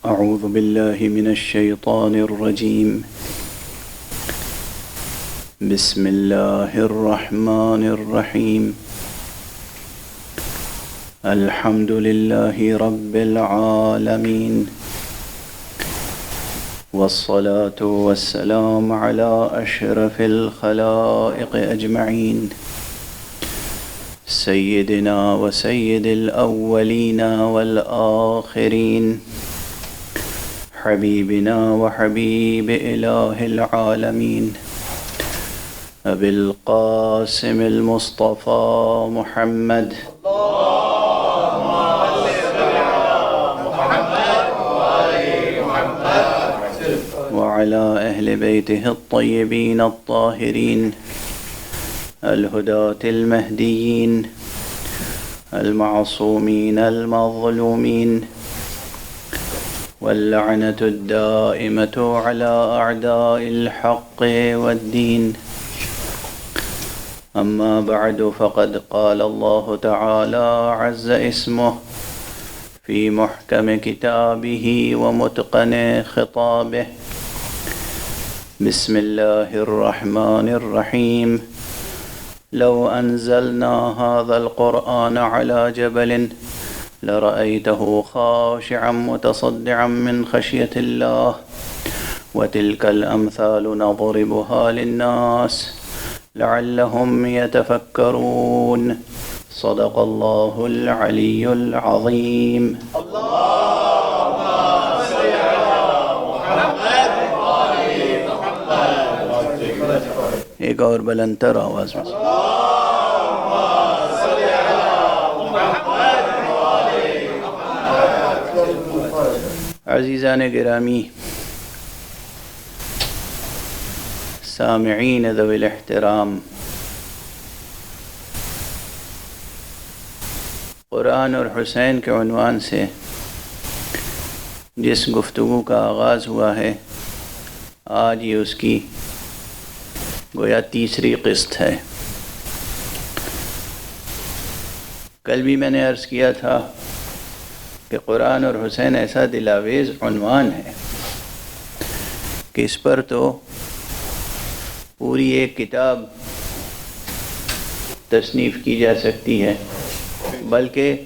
أعوذ بالله من الشيطان الرجيم. بسم الله الرحمن الرحيم. الحمد لله رب العالمين، والصلاة والسلام على أشرف الخلائق أجمعين، سيدنا وسيد الأولين والآخرين، حبيبنا وحبيب إله العالمين، أبي القاسم المصطفى محمد، وعلى أهل بيته الطيبين الطاهرين الهداة المهديين المعصومين المظلومين، واللعنة الدائمة على أعداء الحق والدين. أما بعد، فقد قال الله تعالى عز اسمه في محكم كتابه ومتقن خطابه. بسم الله الرحمن الرحيم. لو أنزلنا هذا القرآن على جبل لرأيته خاشعا متصدعا من خشية الله، وتلك الأمثال نضربها للناس لعلهم يتفكرون. صدق الله العلي العظيم. اللهم صل على محمد وآل محمد. ایک اور بلندتر آواز میں عزیزان گرامی، سامعین ذوی الاحترام، قرآن اور حسین کے عنوان سے جس گفتگو کا آغاز ہوا ہے، آج یہ اس کی گویا تیسری قسط ہے۔ کل بھی میں نے عرض کیا تھا کہ قرآن اور حسین ایسا دلاویز عنوان ہے کہ اس پر تو پوری ایک کتاب تصنیف کی جا سکتی ہے، بلکہ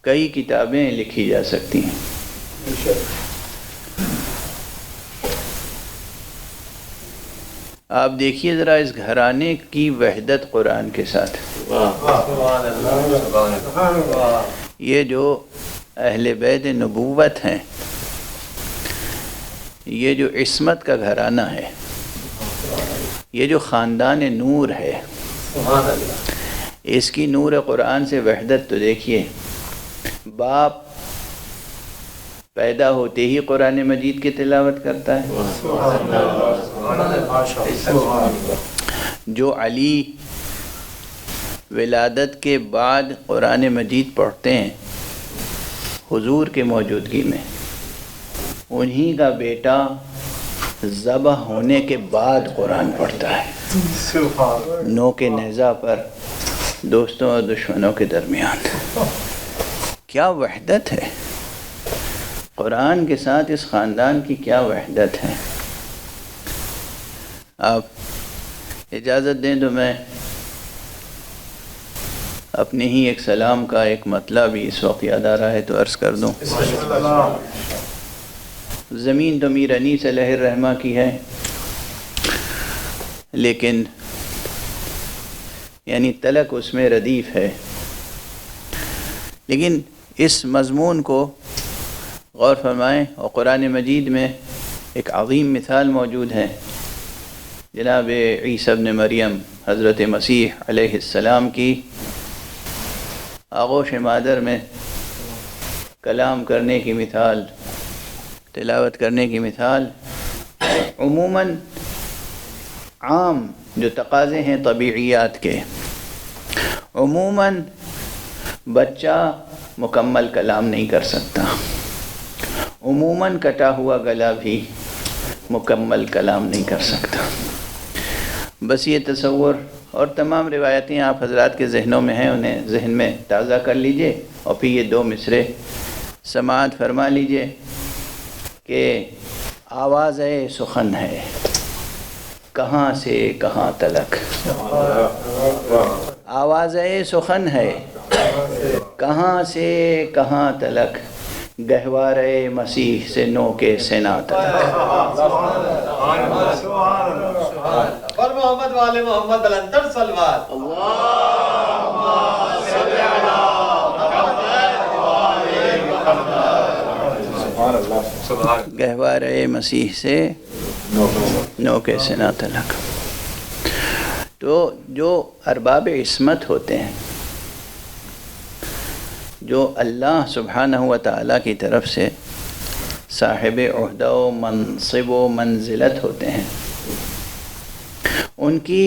کئی کتابیں لکھی جا سکتی ہیں۔ آپ دیکھیے ذرا اس گھرانے کی وحدت قرآن کے ساتھ۔ یہ جو اہل بیت نبوت ہیں، یہ جو عصمت کا گھرانہ ہے، یہ جو خاندان نور ہے، اس کی نور قرآن سے وحدت تو دیکھیے۔ باپ پیدا ہوتے ہی قرآن مجید کی تلاوت کرتا ہے، جو علی ولادت کے بعد قرآن مجید پڑھتے ہیں حضور کے موجودگی میں، انہی کا بیٹا ذبح ہونے کے بعد قرآن پڑھتا ہے، نو کے نیزہ پر دوستوں اور دشمنوں کے درمیان۔ کیا وحدت ہے قرآن کے ساتھ، اس خاندان کی کیا وحدت ہے۔ آپ اجازت دیں تو میں اپنے ہی ایک سلام کا ایک مطلب بھی اس وقت یاد آ رہا ہے تو عرض کر دوں۔ زمین تو میر انیس علیہ الرحمہ کی ہے، لیکن یعنی تلک اس میں ردیف ہے، لیکن اس مضمون کو غور فرمائیں، اور قرآن مجید میں ایک عظیم مثال موجود ہے، جناب عیسیٰ ابن مریم حضرت مسیح علیہ السلام کی آغوش مادر میں کلام کرنے کی مثال، تلاوت کرنے کی مثال۔ عموماً عام جو تقاضے ہیں طبیعیات کے، عموماً بچہ مکمل کلام نہیں کر سکتا، عموماً کٹا ہوا گلا بھی مکمل کلام نہیں کر سکتا۔ بس یہ تصور اور تمام روایتیں آپ حضرات کے ذہنوں میں ہیں، انہیں ذہن میں تازہ کر لیجئے، اور پھر یہ دو مصرے سماعت فرما لیجئے کہ آواز سخن ہے کہاں سے کہاں تلک، آواز سخن ہے کہاں سے کہاں تلک، گہوار مسیح سے نو کے سنا تلک۔ پر محمد والے محمد الانتر صلوات۔ گہوار مسیح سے نو کے سنا تلک۔ تو جو ارباب عصمت ہوتے ہیں، جو اللہ سبحانہ و تعالیٰ کی طرف سے صاحب عہدہ و منصب و منزلت ہوتے ہیں، ان کی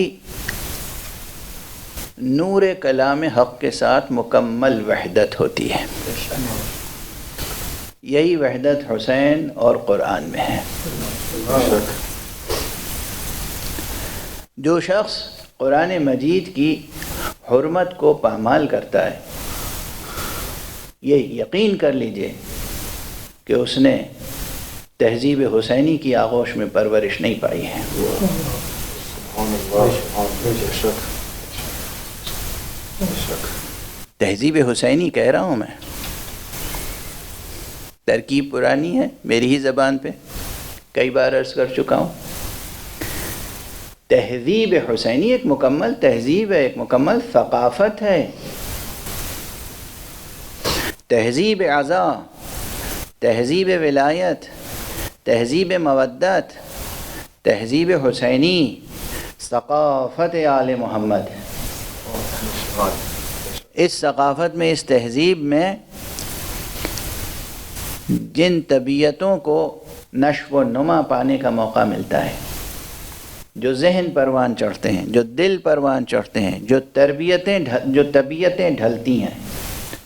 نور کلام حق کے ساتھ مکمل وحدت ہوتی ہے۔ یہی وحدت حسین اور قرآن میں ہے۔ جو شخص قرآن مجید کی حرمت کو پامال کرتا ہے، یہ یقین کر لیجئے کہ اس نے تہذیب حسینی کی آغوش میں پرورش نہیں پائی ہے۔ تہذیب حسینی کہہ رہا ہوں میں، ترکیب پرانی ہے، میری ہی زبان پہ کئی بار عرض کر چکا ہوں۔ تہذیب حسینی ایک مکمل تہذیب ہے، ایک مکمل ثقافت ہے۔ تہذیب عزا، تہذیب ولایت، تہذیب مودت، تہذیب حسینی، ثقافت آل محمد۔ اس ثقافت میں، اس تہذیب میں جن طبیعتوں کو نشو و نما پانے کا موقع ملتا ہے، جو ذہن پروان چڑھتے ہیں، جو دل پروان چڑھتے ہیں، جو طبیعتیں ڈھلتی ہیں،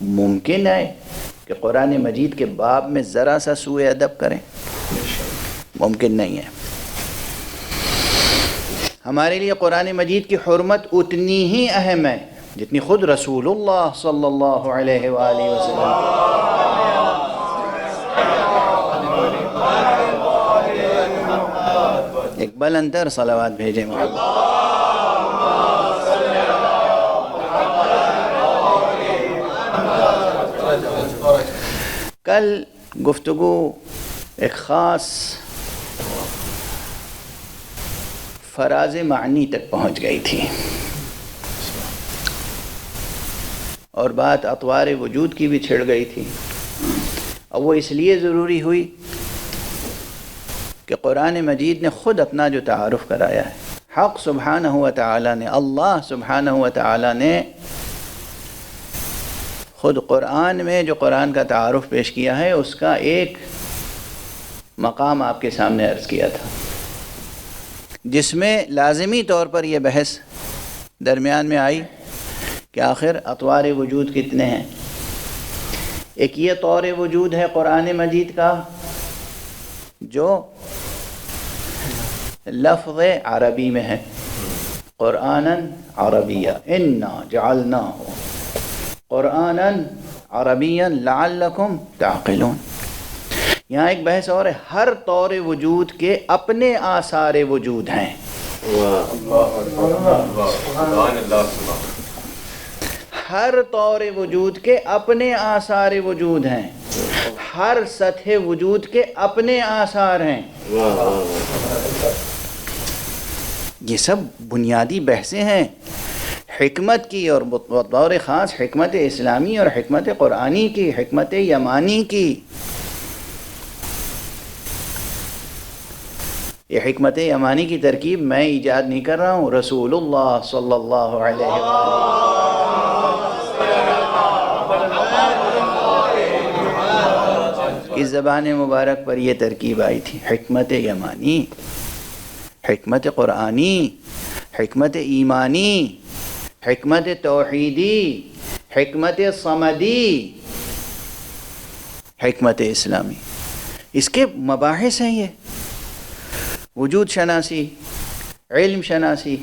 ممکن ہے کہ قرآن مجید کے باب میں ذرا سا سوء ادب کریں؟ ممکن نہیں ہے۔ ہمارے لیے قرآن مجید کی حرمت اتنی ہی اہم ہے جتنی خود رسول اللہ صلی اللہ علیہ وآلہ وسلم۔ ایک بلندر صلوات بھیجیں محمد۔ کل گفتگو ایک خاص فراز معنی تک پہنچ گئی تھی، اور بات اطوار وجود کی بھی چھڑ گئی تھی، اور وہ اس لیے ضروری ہوئی کہ قرآن مجید نے خود اپنا جو تعارف کرایا ہے، حق سبحانہ و تعالیٰ نے، اللہ سبحانہ و تعالیٰ نے خود قرآن میں جو قرآن کا تعارف پیش کیا ہے، اس کا ایک مقام آپ کے سامنے عرض کیا تھا، جس میں لازمی طور پر یہ بحث درمیان میں آئی کہ آخر اطوار وجود کتنے ہیں۔ ایک یہ طور وجود ہے قرآن مجید کا جو لفظ عربی میں ہے، قرآناً عربیہ، انا جعلناہ قرآناً عربیاً لعلکم تعقلون۔ یہاں ایک بحث اور ہے، ہر طور وجود کے اپنے آثار وجود ہیں۔ ہر طور وجود کے اپنے آثار وجود ہیں، ہر سطح وجود کے اپنے آثار ہیں۔ یہ سب بنیادی بحثیں ہیں حکمت کی، اور بطور خاص حکمت اسلامی اور حکمت قرآنی کی، حکمت یمانی کی۔ یہ حکمت یمانی کی ترکیب میں ایجاد نہیں کر رہا ہوں، رسول اللہ صلی اللہ علیہ وسلم کی زبان مبارک پر یہ ترکیب آئی تھی۔ حکمت یمانی، حکمت قرآنی، حکمت ایمانی، حکمت توحیدی، حکمت صمدی، حکمت اسلامی، اس کے مباحث ہیں۔ یہ وجود شناسی، علم شناسی،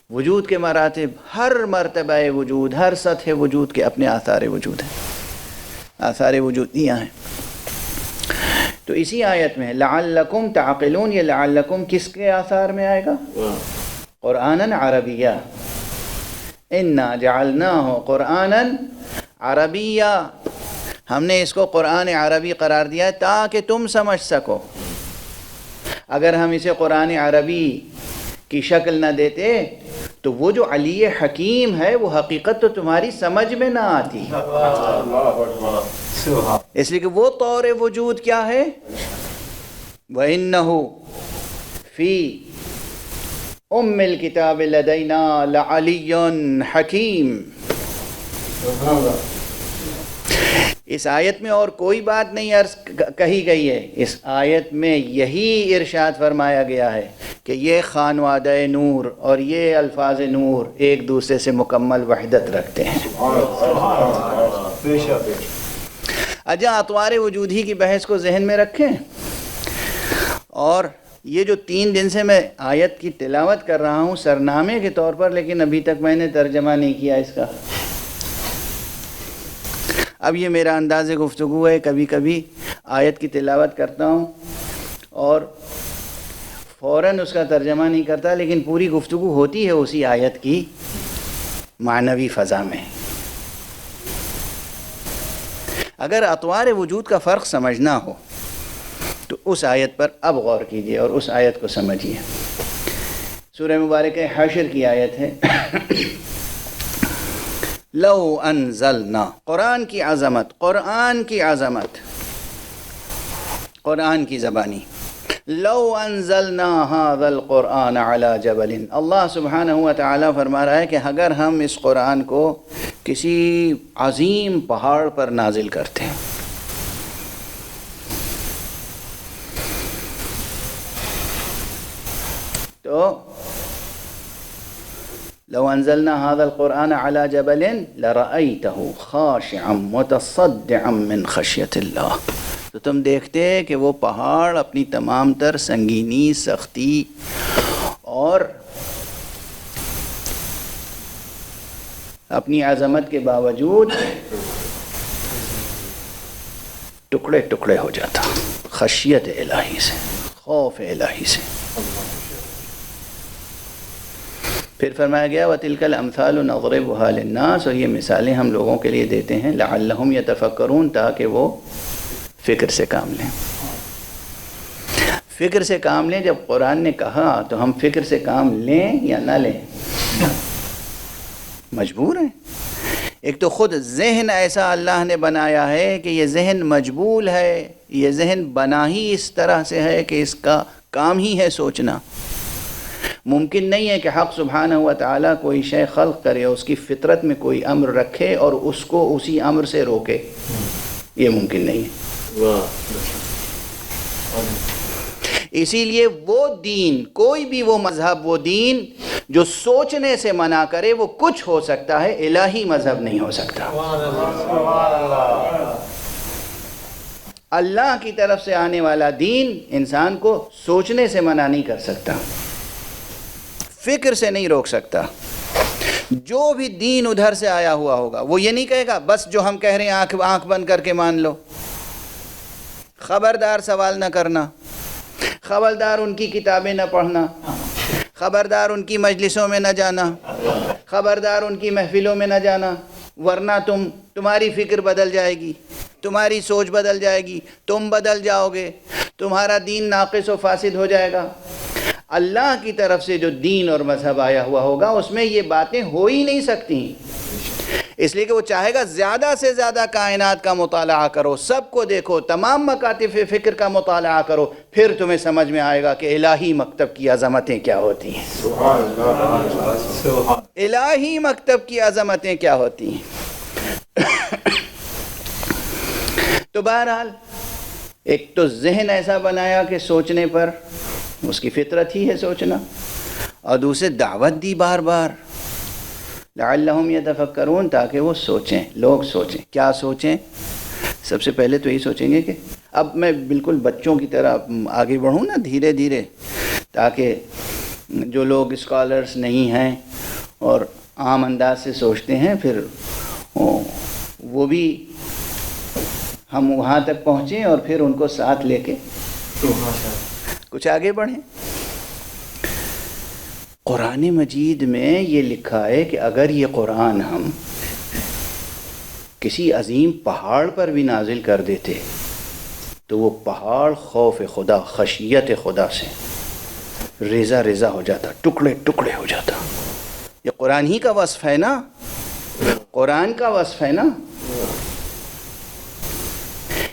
وجود کے مراتب، ہر مرتبہ وجود، ہر سطح وجود کے اپنے آثار وجود ہیں۔ آثار وجودیہ ہیں. تو اسی آیت میں لعلکم تعقلون، یہ لعلکم کس کے آثار میں آئے گا؟ قرآناً عربیہ. انا جعلناہ قرآناً عربیہ، ہم نے اس کو قرآن عربی قرار دیا ہے تاکہ تم سمجھ سکو. اگر ہم اسے قرآن عربی کی شکل نہ دیتے تو وہ جو علی حکیم ہے وہ حقیقت تو تمہاری سمجھ میں نہ آتی. اس لیے کہ وہ طور وجود کیا ہے؟ وَإِنَّهُ فِي أُمِّ الْكِتَابِ لَدَيْنَا لَعَلِيٌّ حَكِيمٌ. اس آیت میں اور کوئی بات نہیں عرض کہی گئی ہے، اس آیت میں یہی ارشاد فرمایا گیا ہے کہ یہ خانوادہ نور اور یہ الفاظ نور ایک دوسرے سے مکمل وحدت رکھتے ہیں. اجا اطوار وجودی کی بحث کو ذہن میں رکھیں. اور یہ جو 3 دن سے میں آیت کی تلاوت کر رہا ہوں سرنامے کے طور پر، لیکن ابھی تک میں نے ترجمہ نہیں کیا اس کا. اب یہ میرا انداز گفتگو ہے، کبھی کبھی آیت کی تلاوت کرتا ہوں اور فوراً اس کا ترجمہ نہیں کرتا، لیکن پوری گفتگو ہوتی ہے اسی آیت کی معنوی فضا میں. اگر اطوار وجود کا فرق سمجھنا ہو تو اس آیت پر اب غور کیجیے اور اس آیت کو سمجھیے. سورہ مبارکہ حشر کی آیت ہے. لو انزلنا، قرآن کی عظمت، قرآن کی عظمت، قرآن کی زبانی. لو انزلنا هذا القرآن على جبل، اللہ سبحانہ و تعالی فرما رہا ہے کہ اگر ہم اس قرآن کو کسی عظیم پہاڑ پر نازل کرتے ہیں، تو لو انزلنا هذا القرآن على جبل لرأيته خاشعا متصدعا من خشية اللہ. تو تم دیکھتے کہ وہ پہاڑ اپنی تمام تر سنگینی، سختی اور اپنی عظمت کے باوجود ٹکڑے ٹکڑے ہو جاتا خشیت الہی سے، خوف الہی سے. پھر فرمایا گیا وَتِلْكَ الْأَمْثَالُ نَضْرِبُهَا لِلنَّاسِ، اور یہ مثالیں ہم لوگوں کے لیے دیتے ہیں لَعَلَّهُمْ يَتَفَكَّرُونَ، تاکہ وہ فکر سے کام لیں. فکر سے کام لیں. جب قرآن نے کہا تو ہم فکر سے کام لیں یا نہ لیں؟ مجبور ہیں. ایک تو خود ذہن ایسا اللہ نے بنایا ہے کہ یہ ذہن مجبول ہے، یہ ذہن بنا ہی اس طرح سے ہے کہ اس کا کام ہی ہے سوچنا. ممکن نہیں ہے کہ حق سبحانہ و تعالیٰ کوئی شے خلق کرے، اس کی فطرت میں کوئی امر رکھے اور اس کو اسی امر سے روکے. یہ ممکن نہیں ہے. اسی لیے وہ دین، کوئی بھی وہ مذہب، وہ دین جو سوچنے سے منع کرے وہ کچھ ہو سکتا ہے، الہی مذہب نہیں ہو سکتا. اللہ کی طرف سے آنے والا دین انسان کو سوچنے سے منع نہیں کر سکتا، فکر سے نہیں روک سکتا. جو بھی دین ادھر سے آیا ہوا ہوگا وہ یہ نہیں کہے گا بس جو ہم کہہ رہے ہیں آنکھ بند کر کے مان لو. خبردار سوال نہ کرنا، خبردار ان کی کتابیں نہ پڑھنا، خبردار ان کی مجلسوں میں نہ جانا، خبردار ان کی محفلوں میں نہ جانا، ورنہ تمہاری فکر بدل جائے گی، تمہاری سوچ بدل جائے گی، تم بدل جاؤ گے، تمہارا دین ناقص و فاسد ہو جائے گا. اللہ کی طرف سے جو دین اور مذہب آیا ہوا ہوگا اس میں یہ باتیں ہو ہی نہیں سکتی، اس لیے کہ وہ چاہے گا زیادہ سے زیادہ کائنات کا مطالعہ کرو، سب کو دیکھو، تمام مکاتب فکر کا مطالعہ کرو، پھر تمہیں سمجھ میں آئے گا کہ الہی مکتب کی عظمتیں کیا ہوتی ہیں. الہی مکتب کی عظمتیں کیا ہوتی ہیں. تو بہرحال ایک تو ذہن ایسا بنایا کہ سوچنے پر اس کی فطرت ہی ہے سوچنا، اور دوسرے دعوت دی بار بار لعلہم یتفکرون، تاکہ وہ سوچیں، لوگ سوچیں. کیا سوچیں؟ سب سے پہلے تو یہی سوچیں گے کہ اب میں بالکل بچوں کی طرح آگے بڑھوں نا دھیرے دھیرے، تاکہ جو لوگ اسکالرس نہیں ہیں اور عام انداز سے سوچتے ہیں پھر وہ بھی ہم وہاں تک پہنچیں اور پھر ان کو ساتھ لے کے کچھ آگے بڑھیں۔ قرآن مجید میں یہ لکھا ہے کہ اگر یہ قرآن ہم کسی عظیم پہاڑ پر بھی نازل کر دیتے تو وہ پہاڑ خوف خدا، خشیت خدا سے ریزہ ریزہ ہو جاتا، ٹکڑے ٹکڑے ہو جاتا۔ یہ قرآن ہی کا وصف ہے نا، قرآن کا وصف ہے نا۔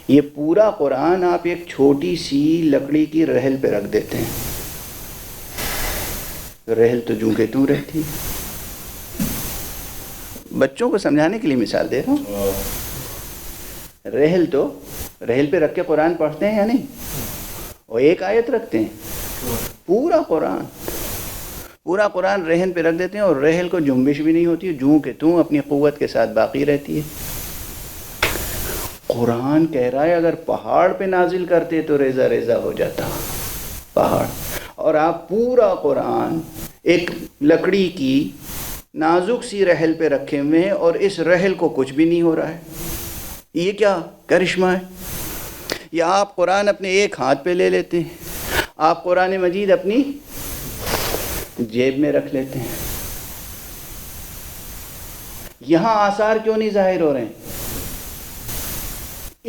یہ پورا قرآن آپ ایک چھوٹی سی لکڑی کی رحل پہ رکھ دیتے ہیں، رحل تو جوں کہ توں رہتی۔ بچوں کو سمجھانے کے لیے مثال دے رہا ہوں۔ رحل پہ رکھ کے قرآن پڑھتے ہیں یا نہیں؟ اور ایک آیت رکھتے ہیں، پورا قرآن رحل پہ رکھ دیتے ہیں اور رحل کو جنبش بھی نہیں ہوتی، جوں کہ توں اپنی قوت کے ساتھ باقی رہتی ہے۔ قرآن کہہ رہا ہے اگر پہاڑ پہ نازل کرتے تو ریزہ ریزہ ہو جاتا پہاڑ، اور آپ پورا قرآن ایک لکڑی کی نازک سی رحل پہ رکھے ہوئے ہیں اور اس رحل کو کچھ بھی نہیں ہو رہا ہے۔ یہ کیا کرشمہ ہے؟ یا آپ قرآن اپنے ایک ہاتھ پہ لے لیتے ہیں، آپ قرآن مجید اپنی جیب میں رکھ لیتے ہیں۔ یہاں آثار کیوں نہیں ظاہر ہو رہے ہیں؟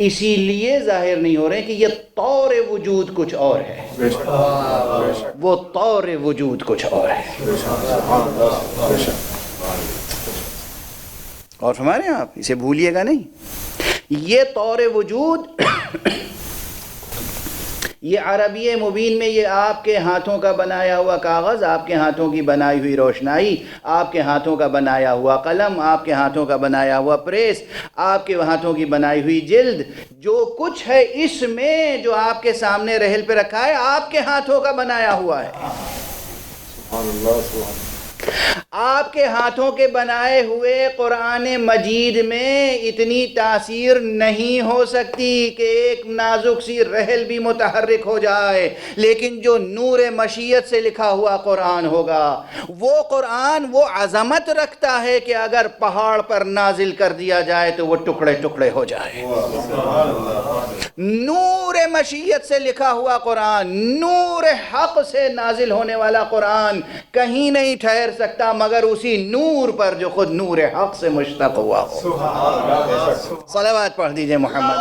اسی لیے ظاہر نہیں ہو رہے کہ یہ طور وجود کچھ اور ہے، وہ طور وجود کچھ اور ہے۔ اور ہمارے آپ اسے بھولیے گا نہیں، یہ طور وجود یہ عربی مبین میں یہ آپ کے ہاتھوں کا بنایا ہوا کاغذ، آپ کے ہاتھوں کی بنائی ہوئی روشنائی، آپ کے ہاتھوں کا بنایا ہوا قلم، آپ کے ہاتھوں کا بنایا ہوا پریس، آپ کے ہاتھوں کی بنائی ہوئی جلد، جو کچھ ہے اس میں جو آپ کے سامنے رحل پہ رکھا ہے آپ کے ہاتھوں کا بنایا ہوا ہے۔ سبحان اللہ، سبحان اللہ۔ آپ کے ہاتھوں کے بنائے ہوئے قرآن مجید میں اتنی تاثیر نہیں ہو سکتی کہ ایک نازک سی رحل بھی متحرک ہو جائے، لیکن جو نور مشیت سے لکھا ہوا قرآن ہوگا وہ قرآن وہ عظمت رکھتا ہے کہ اگر پہاڑ پر نازل کر دیا جائے تو وہ ٹکڑے ٹکڑے ہو جائے۔ نور مشیت سے لکھا ہوا قرآن، نور حق سے نازل ہونے والا قرآن کہیں نہیں ٹھہر سکتا مگر اسی نور پر جو خود نور حق سے مشتق ہوا ہو۔ صلوات پڑھ دیجئے محمد۔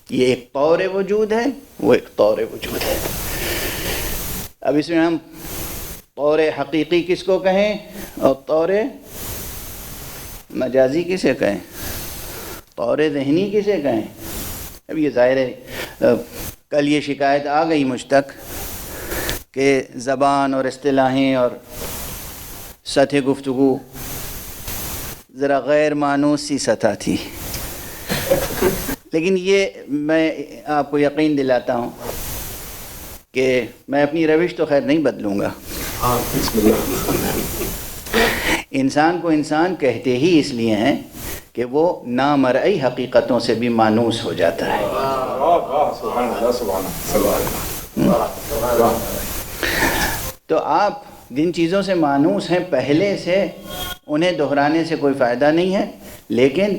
یہ ایک طور وجود ہے، وہ ایک طور وجود ہے۔ اب اس میں ہم طور حقیقی کس کو کہیں اور طور مجازی کسے کہیں، طور ذہنی کسے کہیں؟ اب یہ ظاہر ہے کل یہ شکایت آ گئی مجھ تک کہ زبان اور اصطلاحیں اور سطح گفتگو ذرا غیر مانوس سی سطح تھی، لیکن یہ میں آپ کو یقین دلاتا ہوں کہ میں اپنی روش تو خیر نہیں بدلوں گا۔ انسان کو انسان کہتے ہی اس لیے ہیں کہ وہ نامرئی حقیقتوں سے بھی مانوس ہو جاتا ہے۔ تو آپ جن چیزوں سے مانوس ہیں پہلے سے انہیں دہرانے سے کوئی فائدہ نہیں ہے، لیکن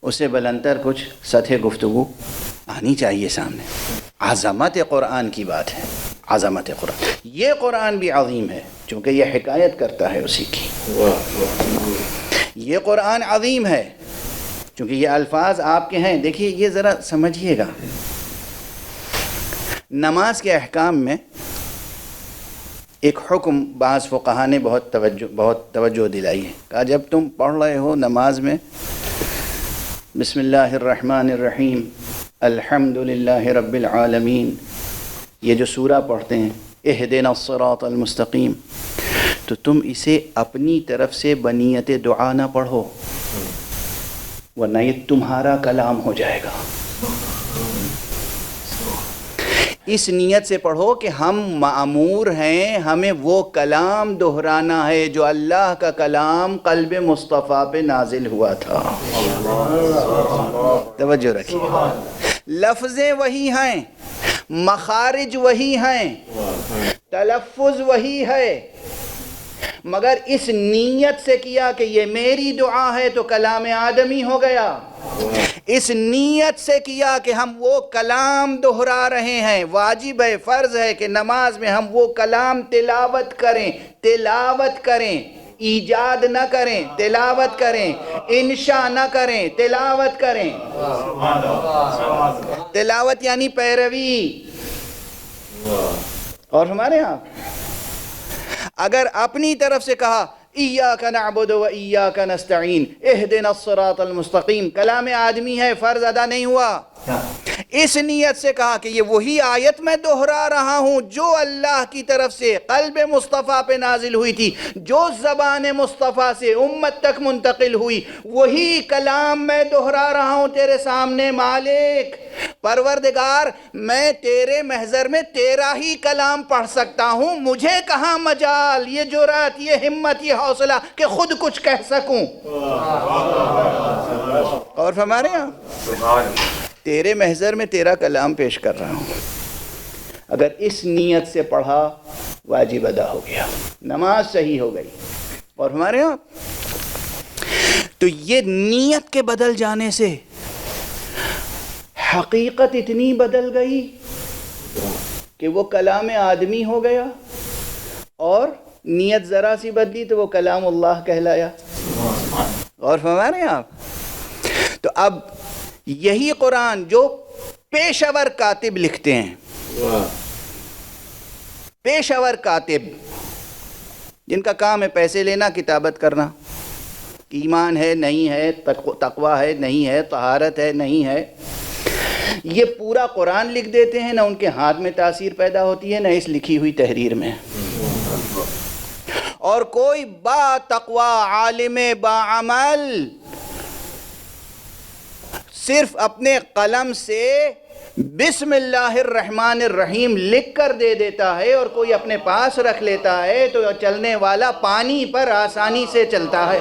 اس سے بلندر کچھ سطح گفتگو آنی چاہیے سامنے۔ عظمت قرآن کی بات ہے، عظمت قرآن، یہ قرآن بھی عظیم ہے چونکہ یہ حکایت کرتا ہے اسی کی۔ یہ قرآن عظیم ہے چونکہ یہ الفاظ آپ کے ہیں۔ دیکھیے یہ ذرا سمجھیے گا، نماز کے احکام میں ایک حکم بعض فقہا نے بہت توجہ دلائی ہے، کہا جب تم پڑھ رہے ہو نماز میں بسم اللہ الرحمن الرحیم الحمد للہ رب العالمین، یہ جو سورہ پڑھتے ہیں اہدنا الصراط المستقیم، تو تم اسے اپنی طرف سے بنیت دعا نہ پڑھو ورنہ یہ تمہارا کلام ہو جائے گا۔ اس نیت سے پڑھو کہ ہم مأمور ہیں، ہمیں وہ کلام دہرانا ہے جو اللہ کا کلام قلب مصطفیٰ پہ نازل ہوا تھا۔ توجہ رکھیے، لفظیں وہی ہیں، مخارج وہی ہیں، تلفظ وہی ہے، مگر اس نیت سے کیا کہ یہ میری دعا ہے تو کلام آدمی ہو گیا، اس نیت سے کیا کہ ہم وہ کلام دہرا رہے ہیں، واجب ہے، فرض ہے کہ نماز میں ہم وہ کلام تلاوت کریں، ایجاد نہ کریں، تلاوت کریں، انشاء نہ کریں، تلاوت کریں۔ تلاوت یعنی پیروی۔ اور ہمارے ہاں اگر اپنی طرف سے کہا ایاک نعبد و ایاک نستعین اہدنا الصراط المستقیم، کلام آدمی ہے، فرض ادا نہیں ہوا۔ اس نیت سے کہا کہ یہ وہی آیت میں دہرا رہا ہوں جو اللہ کی طرف سے قلب مصطفیٰ پہ نازل ہوئی تھی، جو زبان مصطفیٰ سے امت تک منتقل ہوئی، وہی کلام میں دہرا رہا ہوں تیرے سامنے مالک پروردگار۔ میں تیرے محضر میں تیرا ہی کلام پڑھ سکتا ہوں، مجھے کہاں مجال، یہ جرات، یہ ہمت، یہ حوصلہ کہ خود کچھ کہہ سکوں۔ اور ہمارے یہاں تیرے محضر میں تیرا کلام پیش کر رہا ہوں، اگر اس نیت سے پڑھا واجب ادا ہو گیا، نماز صحیح ہو گئی۔ اور ہمارے یہاں تو یہ نیت کے بدل جانے سے حقیقت اتنی بدل گئی کہ وہ کلام آدمی ہو گیا، اور نیت ذرا سی بدلی تو وہ کلام اللہ کہلایا۔ اور ہمارے یہاں تو اب یہی قرآن جو پیشور کاتب لکھتے ہیں، پیشور کاتب جن کا کام ہے پیسے لینا، کتابت کرنا، ایمان ہے نہیں ہے، تقوی ہے نہیں ہے، طہارت ہے نہیں ہے، یہ پورا قرآن لکھ دیتے ہیں، نہ ان کے ہاتھ میں تاثیر پیدا ہوتی ہے، نہ اس لکھی ہوئی تحریر میں۔ اور کوئی با تقوی عالم با عمل صرف اپنے قلم سے بسم اللہ الرحمن الرحیم لکھ کر دے دیتا ہے، اور کوئی اپنے پاس رکھ لیتا ہے تو چلنے والا پانی پر آسانی سے چلتا ہے۔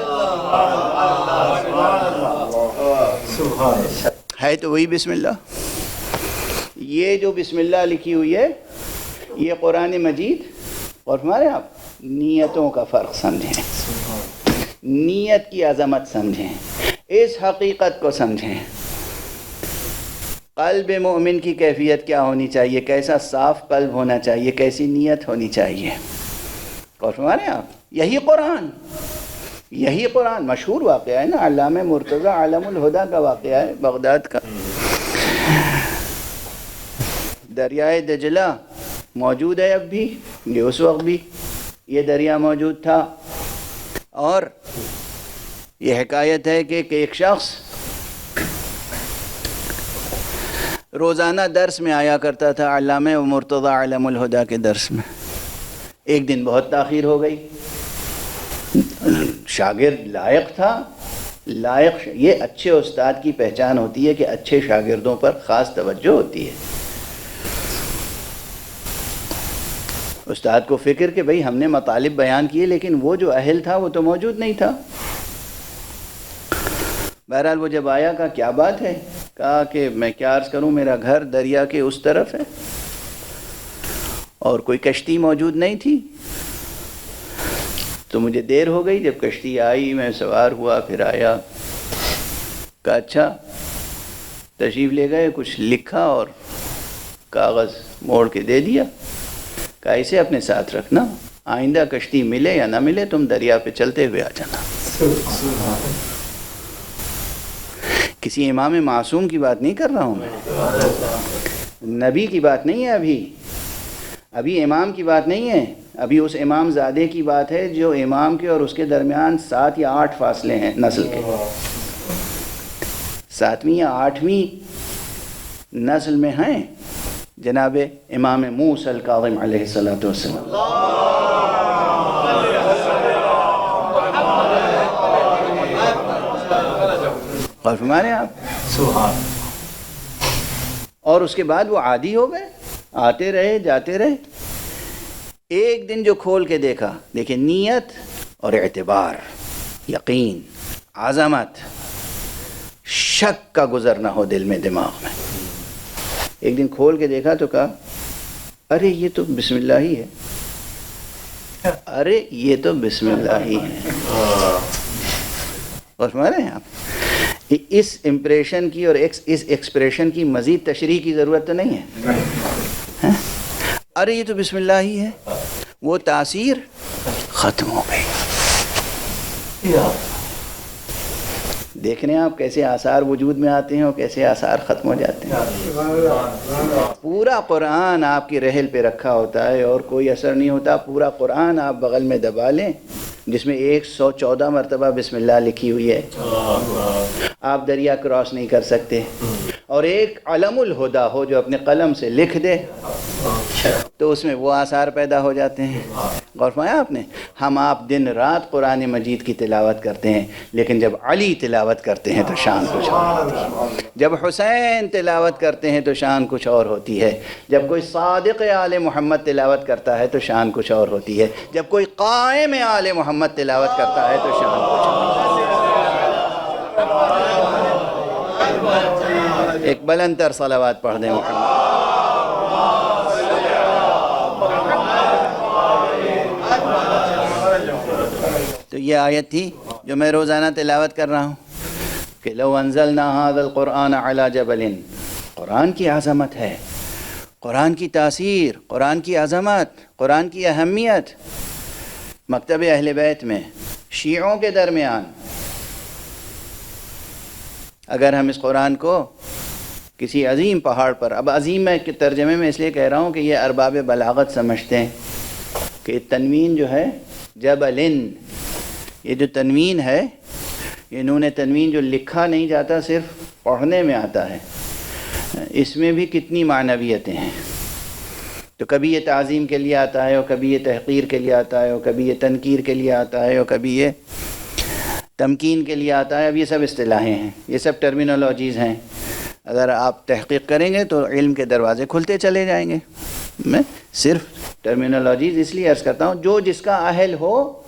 ہے تو وہی بسم اللہ۔ یہ جو بسم اللہ لکھی ہوئی ہے یہ قرآن مجید۔ اور ہمارے آپ نیتوں کا فرق سمجھیں، نیت کی عظمت سمجھیں، اس حقیقت کو سمجھیں۔ قلب مومن کی کیفیت کیا ہونی چاہیے، کیسا صاف قلب ہونا چاہیے، کیسی نیت ہونی چاہیے۔ اور ہمارے آپ یہی قرآن مشہور واقعہ ہے نا، علامہ مرتضی عالم الہدیٰ کا واقعہ ہے، بغداد کا۔ دریائے دجلہ موجود ہے اب بھی، یہ اس وقت بھی یہ دریا موجود تھا۔ اور یہ حکایت ہے کہ ایک شخص روزانہ درس میں آیا کرتا تھا، علامہ مرتضی عالم الہدیٰ کے درس میں۔ ایک دن بہت تاخیر ہو گئی، شاگرد لائق تھا، یہ اچھے استاد کی پہچان ہوتی ہے کہ اچھے شاگردوں پر خاص توجہ ہوتی ہے۔ استاد کو فکر کہ بھئی ہم نے مطالب بیان کیے لیکن وہ جو اہل تھا وہ تو موجود نہیں تھا۔ بہرحال وہ جب آیا کہا کیا بات ہے، کہا کہ میں کیا عرض کروں، میرا گھر دریا کے اس طرف ہے اور کوئی کشتی موجود نہیں تھی، تو مجھے دیر ہو گئی، جب کشتی آئی میں سوار ہوا، پھر آیا۔ کہا اچھا، تشریف لے گئے، کچھ لکھا اور کاغذ موڑ کے دے دیا، کہا اسے اپنے ساتھ رکھنا، آئندہ کشتی ملے یا نہ ملے تم دریا پہ چلتے ہوئے آ جانا۔ کسی امام معصوم کی بات نہیں کر رہا ہوں میں، نبی کی بات نہیں ہے، ابھی امام کی بات نہیں ہے، ابھی اس امام زادے کی بات ہے جو امام کے اور اس کے درمیان 7 یا 8 فاصلے ہیں نسل کے، 7ویں یا 8ویں نسل میں ہیں جناب امام موسیٰ الکاظم علیہ السلام۔ اور ہمارے آپ اور اس کے بعد وہ عادی ہو گئے، آتے رہے جاتے رہے۔ ایک دن جو کھول کے دیکھا، دیکھیں نیت اور اعتبار، یقین، عظمت، شک کا گزر نہ ہو دل میں دماغ میں۔ ایک دن کھول کے دیکھا تو کہا ارے یہ تو بسم اللہ ہی ہے، ارے یہ تو بسم اللہ ہی ہے. اور سمجھ رہے ہیں آپ؟ اس امپریشن کی اور اس ایکسپریشن کی مزید تشریح کی ضرورت تو نہیں ہے. ارے یہ تو بسم اللہ ہی ہے. وہ تاثیر ختم ہو گئی. دیکھ رہے ہیں آپ کیسے آثار وجود میں آتے ہیں اور کیسے آثار ختم ہو جاتے ہیں. پورا قرآن آپ کی رحل پہ رکھا ہوتا ہے اور کوئی اثر نہیں ہوتا. پورا قرآن آپ بغل میں دبا لیں جس میں 114 مرتبہ بسم اللہ لکھی ہوئی ہے. آپ دریا کراس نہیں کر سکتے. اور ایک علم الہدا ہو جو اپنے قلم سے لکھ دے تو اس میں وہ آثار پیدا ہو جاتے ہیں. غور فرمایا آپ نے؟ ہم آپ دن رات قرآن مجید کی تلاوت کرتے ہیں لیکن جب علی تلاوت کرتے ہیں تو شان کچھ اور ہوتی ہے. جب حسین تلاوت کرتے ہیں تو شان کچھ اور ہوتی ہے. جب کوئی صادق آل محمد تلاوت کرتا ہے تو شان کچھ اور ہوتی ہے. جب کوئی قائم آل محمد تلاوت کرتا ہے تو شان کچھ اور ہوتی ہے. ایک بلند تر صلوات پڑھ دیں محمد. تو یہ آیت تھی جو میں روزانہ تلاوت کر رہا ہوں کہ لو انزلنا هذا القرآن على جبل. قرآن کی عظمت ہے، قرآن کی تاثیر، قرآن کی عظمت، قرآن کی اہمیت. مکتب اہل بیت میں شیعوں کے درمیان اگر ہم اس قرآن کو کسی عظیم پہاڑ پر، اب عظیم میں ترجمے میں اس لیے کہہ رہا ہوں کہ یہ ارباب بلاغت سمجھتے ہیں کہ تنوین جو ہے جبلن، یہ جو تنوین ہے یہ نون تنوین جو لکھا نہیں جاتا صرف پڑھنے میں آتا ہے، اس میں بھی کتنی معنویتیں ہیں. تو کبھی یہ تعظیم کے لیے آتا ہے اور کبھی یہ تحقیر کے لیے آتا ہے اور کبھی یہ تنکیر کے لیے آتا ہے اور کبھی یہ تمکین کے لیے آتا ہے. اب یہ سب اصطلاحیں ہیں، یہ سب ٹرمینالوجیز ہیں. اگر آپ تحقیق کریں گے تو علم کے دروازے کھلتے چلے جائیں گے. میں صرف ٹرمینالوجیز اس لیے عرض کرتا ہوں جو جس کا اہل ہو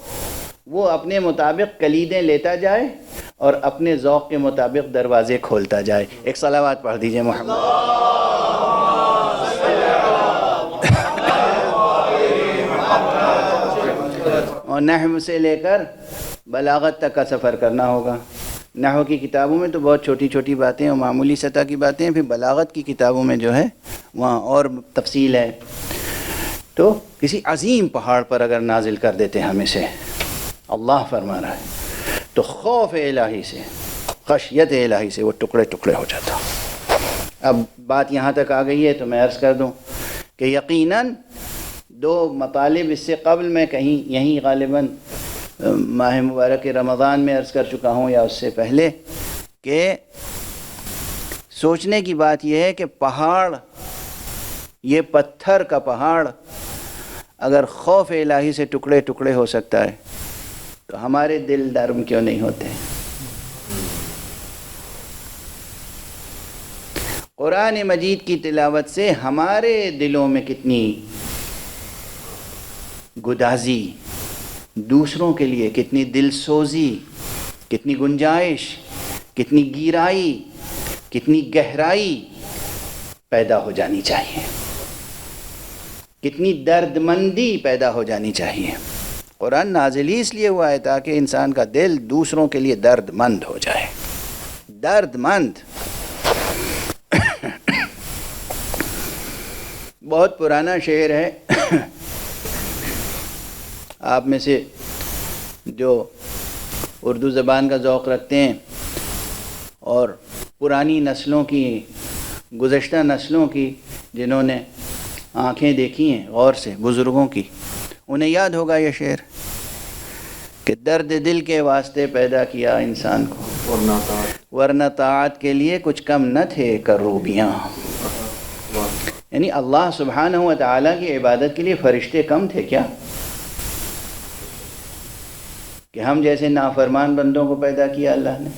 وہ اپنے مطابق کلیدیں لیتا جائے اور اپنے ذوق کے مطابق دروازے کھولتا جائے. ایک صلوات پڑھ دیجئے محمد. اور نحو سے لے کر بلاغت تک کا سفر کرنا ہوگا. نحو کی کتابوں میں تو بہت چھوٹی چھوٹی باتیں اور معمولی سطح کی باتیں ہیں، پھر بلاغت کی کتابوں میں جو ہے وہاں اور تفصیل ہے. تو کسی عظیم پہاڑ پر اگر نازل کر دیتے ہم اسے، اللہ فرما رہا ہے، تو خوف الہی سے، خشیت الہی سے وہ ٹکڑے ٹکڑے ہو جاتا. اب بات یہاں تک آ گئی ہے تو میں عرض کر دوں کہ یقیناً 2 مطالب اس سے قبل میں کہیں یہیں غالباً ماہ مبارک رمضان میں عرض کر چکا ہوں یا اس سے پہلے کہ سوچنے کی بات یہ ہے کہ پہاڑ، یہ پتھر کا پہاڑ اگر خوف الہی سے ٹکڑے ٹکڑے ہو سکتا ہے تو ہمارے دل نرم کیوں نہیں ہوتے؟ قرآن مجید کی تلاوت سے ہمارے دلوں میں کتنی گدازی، دوسروں کے لیے کتنی دل سوزی، کتنی گنجائش، کتنی گہرائی، کتنی گہرائی پیدا ہو جانی چاہیے، کتنی درد مندی پیدا ہو جانی چاہیے. قرآن نازل ہی اس لیے ہوا ہے تاکہ انسان کا دل دوسروں کے لیے درد مند ہو جائے. درد مند. بہت پرانا شعر ہے، آپ میں سے جو اردو زبان کا ذوق رکھتے ہیں اور پرانی نسلوں کی، گزشتہ نسلوں کی جنہوں نے آنکھیں دیکھی ہیں غور سے، بزرگوں کی، انہیں یاد ہوگا یہ شعر کہ درد دل کے واسطے پیدا کیا انسان کو، ورنہ طاعت کے لیے کچھ کم نہ تھے کروبیاں. یعنی اللہ سبحانہ و تعالیٰ کی عبادت کے لیے فرشتے کم تھے کیا کہ ہم جیسے نافرمان بندوں کو پیدا کیا اللہ نے؟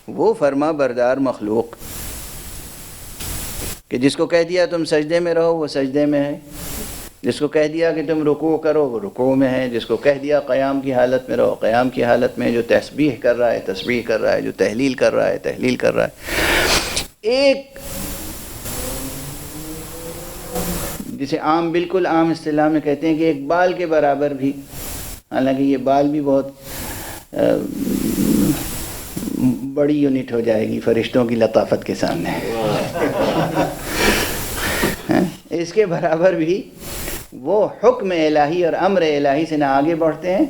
وہ فرما بردار مخلوق کہ جس کو کہہ دیا تم سجدے میں رہو وہ سجدے میں ہے، جس کو کہہ دیا کہ تم رکوع کرو وہ رکوع میں ہے، جس کو کہہ دیا قیام کی حالت میں رہو قیام کی حالت میں، جو تسبیح کر رہا ہے تسبیح کر رہا ہے، جو تحلیل کر رہا ہے تحلیل کر رہا ہے. ایک جسے عام بالکل عام اصطلاح میں کہتے ہیں کہ ایک بال کے برابر بھی، حالانکہ یہ بال بھی بہت بڑی یونٹ ہو جائے گی فرشتوں کی لطافت کے سامنے، اس کے برابر بھی وہ حکم الہی اور امر الہی سے نہ آگے بڑھتے ہیں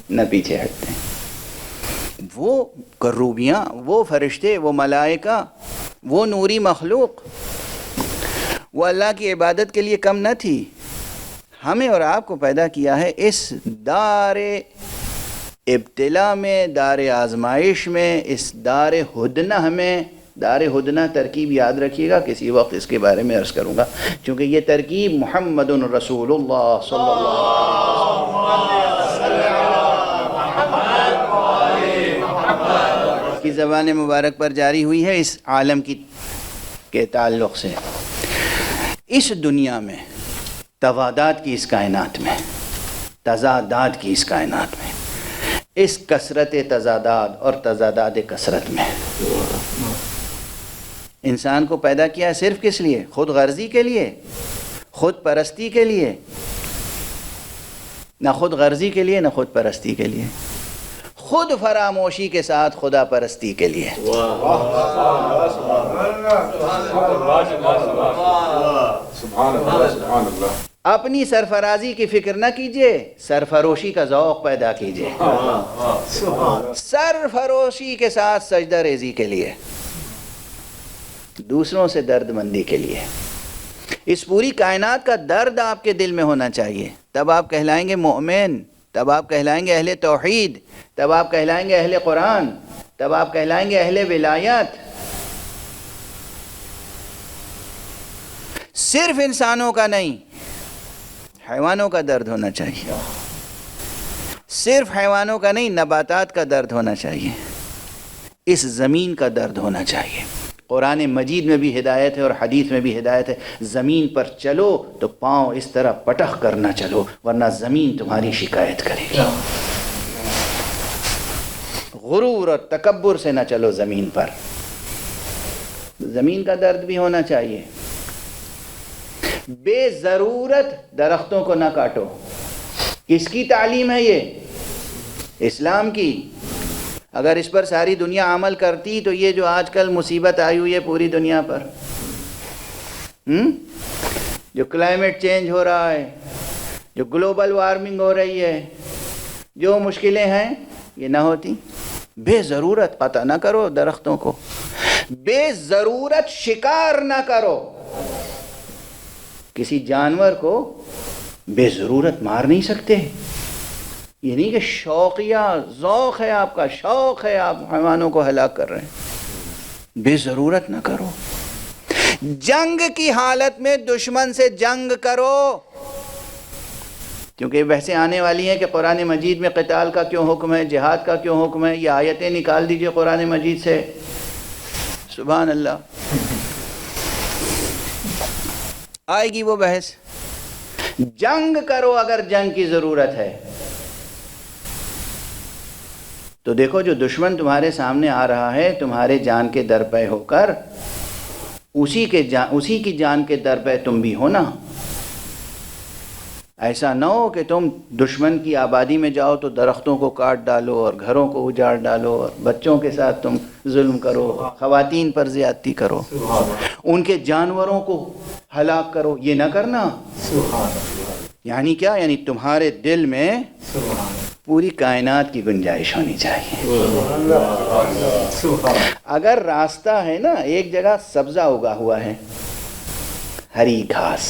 نہ پیچھے ہٹتے ہیں۔ وہ کروبیاں، وہ فرشتے، وہ ملائکہ، وہ نوری مخلوق، وہ اللہ کی عبادت کے لیے کم نہ تھی۔ ہمیں اور آپ کو پیدا کیا ہے اس دار ابتلا میں، دار آزمائش میں، اس دار ہدنہ میں۔ دار ہدنہ ترکیب یاد رکھیے گا، کسی وقت اس کے بارے میں عرض کروں گا، چونکہ یہ ترکیب محمد رسول اللہ صلی اللہ کی زبان مبارک پر جاری ہوئی ہے اس عالم کے تعلق سے۔ اس دنیا میں، تضادات کی اس کائنات میں، تضادات کی اس کائنات میں، اس کثرت تضادات اور تضادات کثرت میں انسان کو پیدا کیا صرف کس لیے؟ خود غرضی کے لیے، خود پرستی کے لیے؟ نہ خود غرضی کے لیے نہ خود پرستی کے لیے، خود فراموشی کے ساتھ خدا پرستی کے لیے۔ اپنی سرفرازی کی فکر نہ کیجیے، سرفروشی کا ذوق پیدا کیجیے، سرفروشی کے ساتھ سجدہ ریزی کے لیے، دوسروں سے درد مندی کے لیے۔ اس پوری کائنات کا درد آپ کے دل میں ہونا چاہیے، تب آپ کہلائیں گے مومن، تب آپ کہلائیں گے اہل توحید، تب آپ کہلائیں گے اہل قرآن، تب آپ کہلائیں گے اہل ولایت۔ صرف انسانوں کا نہیں، حیوانوں کا درد ہونا چاہیے، صرف حیوانوں کا نہیں، نباتات کا درد ہونا چاہیے، اس زمین کا درد ہونا چاہیے۔ قرآن مجید میں بھی ہدایت ہے اور حدیث میں بھی ہدایت ہے، زمین پر چلو تو پاؤں اس طرح پٹخ کر نہ چلو ورنہ زمین تمہاری شکایت کرے گی۔ غرور اور تکبر سے نہ چلو زمین پر، زمین کا درد بھی ہونا چاہیے۔ بے ضرورت درختوں کو نہ کاٹو۔ کس کی تعلیم ہے یہ؟ اسلام کی۔ اگر اس پر ساری دنیا عمل کرتی تو یہ جو آج کل مصیبت آئی ہوئی ہے پوری دنیا پر، جو کلائمیٹ چینج ہو رہا ہے، جو گلوبل وارمنگ ہو رہی ہے، جو مشکلیں ہیں، یہ نہ ہوتی۔ بے ضرورت قطع نہ کرو درختوں کو، بے ضرورت شکار نہ کرو۔ کسی جانور کو بے ضرورت مار نہیں سکتے۔ یہ نہیں کہ شوقیہ ذوق ہے آپ کا، شوق ہے، آپ حیوانوں کو ہلاک کر رہے ہیں۔ بے ضرورت نہ کرو۔ جنگ کی حالت میں دشمن سے جنگ کرو، کیونکہ بحثیں آنے والی ہیں کہ قرآن مجید میں قتال کا کیوں حکم ہے، جہاد کا کیوں حکم ہے۔ یہ آیتیں نکال دیجئے قرآن مجید سے، سبحان اللہ، آئے گی وہ بحث۔ جنگ کرو اگر جنگ کی ضرورت ہے تو دیکھو جو دشمن تمہارے سامنے آ رہا ہے تمہارے جان کے در پہ ہو کر، اسی کی جان کے در پہ تم بھی ہونا۔ ایسا نہ ہو کہ تم دشمن کی آبادی میں جاؤ تو درختوں کو کاٹ ڈالو اور گھروں کو اجاڑ ڈالو اور بچوں کے ساتھ تم ظلم کرو، خواتین پر زیادتی کرو، ان کے جانوروں کو ہلاک کرو۔ یہ نہ کرنا۔ یعنی کیا؟ یعنی تمہارے دل میں پوری کائنات کی گنجائش ہونی چاہیے۔ اگر راستہ ہے نا، ایک جگہ سبزہ اگا ہوا ہے، ہری گھاس،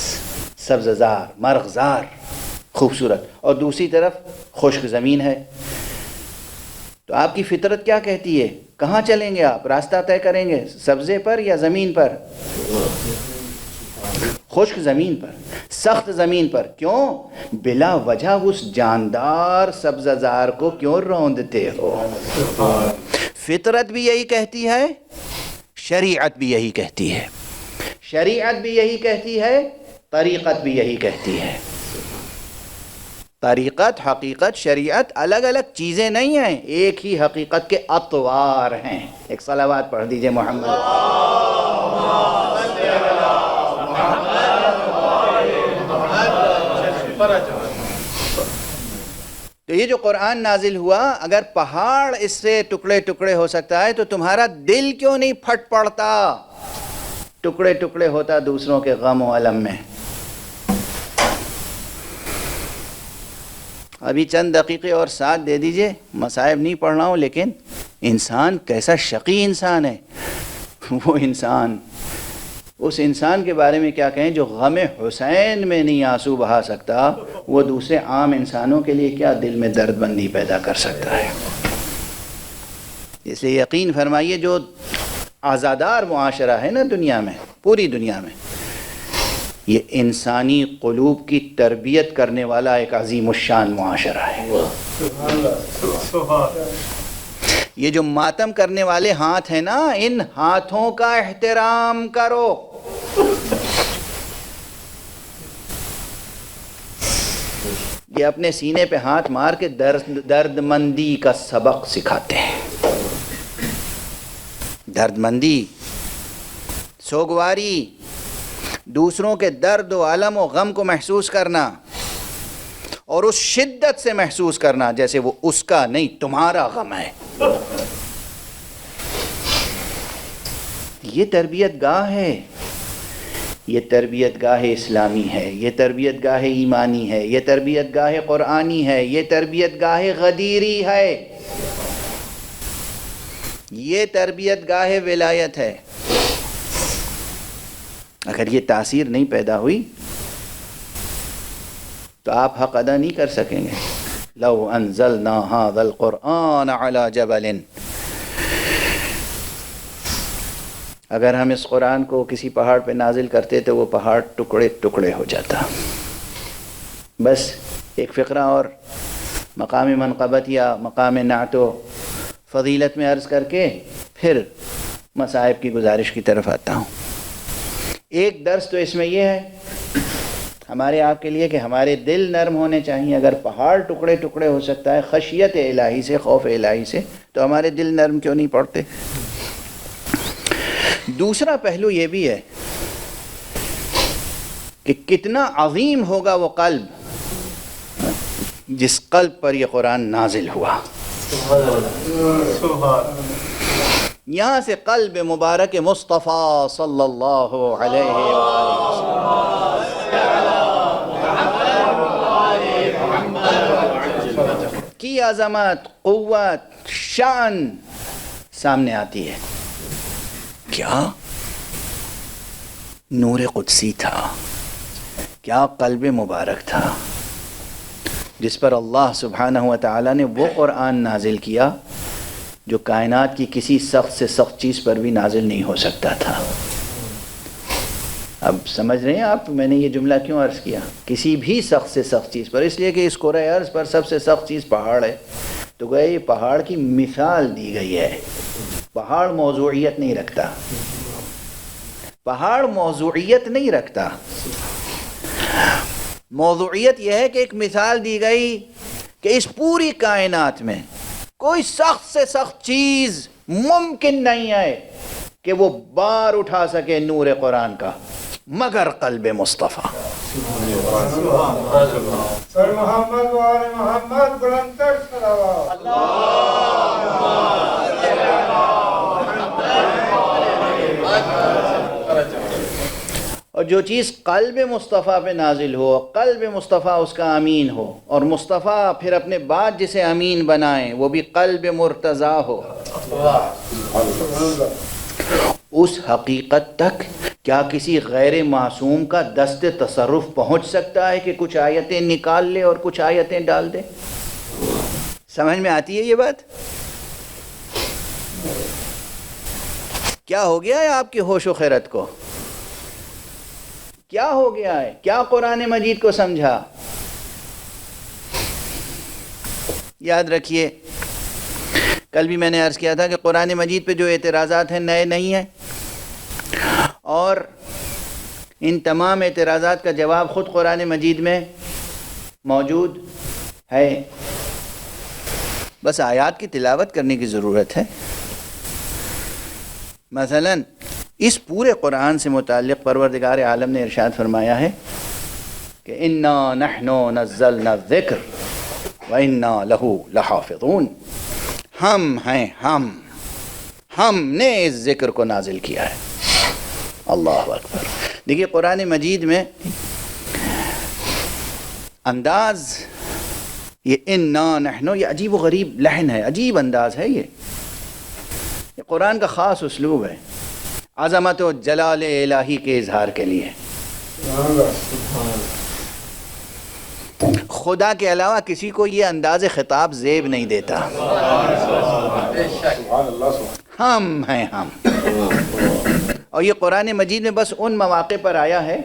سبززار، مرغزار، خوبصورت، اور دوسری طرف خشک زمین ہے، تو آپ کی فطرت کیا کہتی ہے؟ کہاں چلیں گے آپ؟ راستہ طے کریں گے سبزے پر یا زمین پر؟ خشک زمین پر، سخت زمین پر۔ کیوں؟ بلا وجہ اس جاندار سبززار کو کیوں روندتے ہو؟ فطرت بھی یہی کہتی ہے، شریعت بھی یہی کہتی ہے، شریعت بھی یہی کہتی ہے، طریقت بھی یہی کہتی ہے۔ طریقت، حقیقت، شریعت الگ الگ چیزیں نہیں ہیں، ایک ہی حقیقت کے اطوار ہیں۔ ایک صلوات پڑھ دیجئے محمد۔ تو یہ جو قرآن نازل ہوا، اگر پہاڑ اس سے ٹکڑے ٹکڑے ہو سکتا ہے تو تمہارا دل کیوں نہیں پھٹ پڑتا، ٹکڑے ٹکڑے ہوتا دوسروں کے غم و الم میں؟ ابھی چند دقیقے اور ساتھ دے دیجئے، مصائب نہیں پڑھ رہا ہوں، لیکن انسان کیسا شقی انسان ہے وہ انسان، اس انسان کے بارے میں کیا کہیں جو غم حسین میں نہیں آنسو بہا سکتا، وہ دوسرے عام انسانوں کے لیے کیا دل میں درد بندی پیدا کر سکتا ہے؟ اس لیے یقین فرمائیے، جو آزادار معاشرہ ہے نا دنیا میں، پوری دنیا میں، یہ انسانی قلوب کی تربیت کرنے والا ایک عظیم الشان معاشرہ ہے۔ یہ جو ماتم کرنے والے ہاتھ ہیں نا، ان ہاتھوں کا احترام کرو۔ یہ اپنے سینے پہ ہاتھ مار کے درد مندی کا سبق سکھاتے ہیں۔ درد مندی، سوگواری، دوسروں کے درد و الم و غم کو محسوس کرنا، اور اس شدت سے محسوس کرنا جیسے وہ اس کا نہیں تمہارا غم ہے۔ یہ تربیت گاہ ہے، یہ تربیت گاہ اسلامی ہے، یہ تربیت گاہ ایمانی ہے، یہ تربیت گاہ قرآنی ہے، یہ تربیت گاہ غدیری ہے، یہ تربیت گاہ ولایت ہے۔ اگر یہ تاثیر نہیں پیدا ہوئی تو آپ حق ادا نہیں کر سکیں گے۔ لو انزلنا هذا القرآن على جبل، اگر ہم اس قرآن کو کسی پہاڑ پہ نازل کرتے تو وہ پہاڑ ٹکڑے ٹکڑے ہو جاتا۔ بس ایک فقرہ اور مقام منقبت یا مقام نعت و فضیلت میں عرض کر کے پھر مصائب کی گزارش کی طرف آتا ہوں۔ ایک درس تو اس میں یہ ہے ہمارے آپ کے لیے کہ ہمارے دل نرم ہونے چاہیے۔ اگر پہاڑ ٹکڑے ٹکڑے ہو سکتا ہے خشیت الہی سے، خوف الہی سے، تو ہمارے دل نرم کیوں نہیں پڑتے؟ دوسرا پہلو یہ بھی ہے کہ کتنا عظیم ہوگا وہ قلب جس قلب پر یہ قرآن نازل ہوا۔ یہاں سے قلب مبارک مصطفیٰ صلی اللہ علیہ وسلم کی عظمت، قوت، شان سامنے آتی ہے۔ کیا نور قدسی تھا، کیا قلب مبارک تھا جس پر اللہ سبحانہ و تعالیٰ نے وہ قرآن نازل کیا جو کائنات کی کسی سخت سے سخت چیز پر بھی نازل نہیں ہو سکتا تھا۔ اب سمجھ رہے ہیں آپ میں نے یہ جملہ کیوں عرض کیا؟ کسی بھی سخت سے سخت چیز پر، اس لیے کہ اس کرۂ ارض پر سب سے سخت چیز پہاڑ ہے، تو گویا یہ پہاڑ کی مثال دی گئی ہے۔ پہاڑ موضوعیت نہیں رکھتا، پہاڑ موضوعیت نہیں رکھتا۔ موضوعیت یہ ہے کہ ایک مثال دی گئی کہ اس پوری کائنات میں کوئی سخت سے سخت چیز ممکن نہیں ہے کہ وہ بار اٹھا سکے نور قرآن کا مگر قلب مصطفیٰ۔ سر محمد و آل محمد بلندتر صلوات۔ اور جو چیز قلب مصطفیٰ پہ نازل ہو، قلب مصطفیٰ اس کا امین ہو، اور مصطفیٰ پھر اپنے بعد جسے امین بنائیں وہ بھی قلب مرتضیٰ ہو، اس حقیقت تک کیا کسی غیر معصوم کا دست تصرف پہنچ سکتا ہے کہ کچھ آیتیں نکال لے اور کچھ آیتیں ڈال دے؟ سمجھ میں آتی ہے یہ بات؟ کیا ہو گیا ہے آپ کی ہوش و خیرت کو؟ کیا ہو گیا ہے؟ کیا قرآن مجید کو سمجھا؟ یاد رکھیے، کل بھی میں نے عرض کیا تھا کہ قرآن مجید پہ جو اعتراضات ہیں نئے نہیں ہیں، اور ان تمام اعتراضات کا جواب خود قرآن مجید میں موجود ہے، بس آیات کی تلاوت کرنے کی ضرورت ہے۔ مثلاً اس پورے قرآن سے متعلق پروردگار عالم نے ارشاد فرمایا ہے کہ انا نحن نزلنا الذکر وانا لہ لحافظون، ہم ہیں، ہم نے اس ذکر کو نازل کیا ہے۔ اللہ اکبر۔ دیکھیے قرآن مجید میں انداز یہ انا نحن، یہ عجیب و غریب لحن ہے، عجیب انداز ہے، یہ قرآن کا خاص اسلوب ہے عظمت و جلال الہی کے اظہار کے لیے۔ خدا کے علاوہ کسی کو یہ انداز خطاب زیب نہیں دیتا۔ ہم ہیں، ہم۔ اور یہ قرآن مجید میں بس ان مواقع پر آیا ہے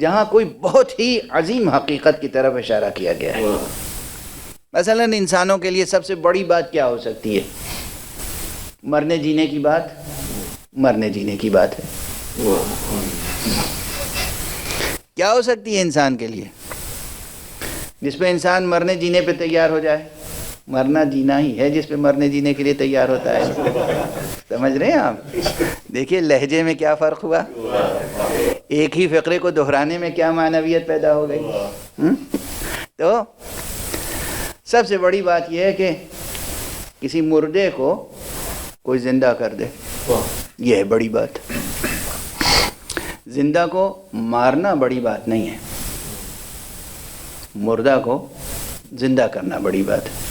جہاں کوئی بہت ہی عظیم حقیقت کی طرف اشارہ کیا گیا ہے۔ مثلا انسانوں کے لیے سب سے بڑی بات کیا ہو سکتی ہے؟ مرنے جینے کی بات، مرنے جینے کی بات ہے۔ کیا ہو سکتی ہے انسان کے لیے جس پہ انسان مرنے جینے پہ تیار ہو جائے؟ مرنا جینا ہی ہے جس پہ مرنے جینے کے لیے تیار ہوتا ہے۔ سمجھ رہے ہیں آپ؟ دیکھیے لہجے میں کیا فرق ہوا، ایک ہی فقرے کو دہرانے میں کیا معنویت پیدا ہو گئی۔ تو سب سے بڑی بات یہ ہے کہ کسی مردے کو کوئی زندہ کر دے، یہ ہے بڑی بات۔ زندہ کو مارنا بڑی بات نہیں ہے، مردہ کو زندہ کرنا بڑی بات ہے۔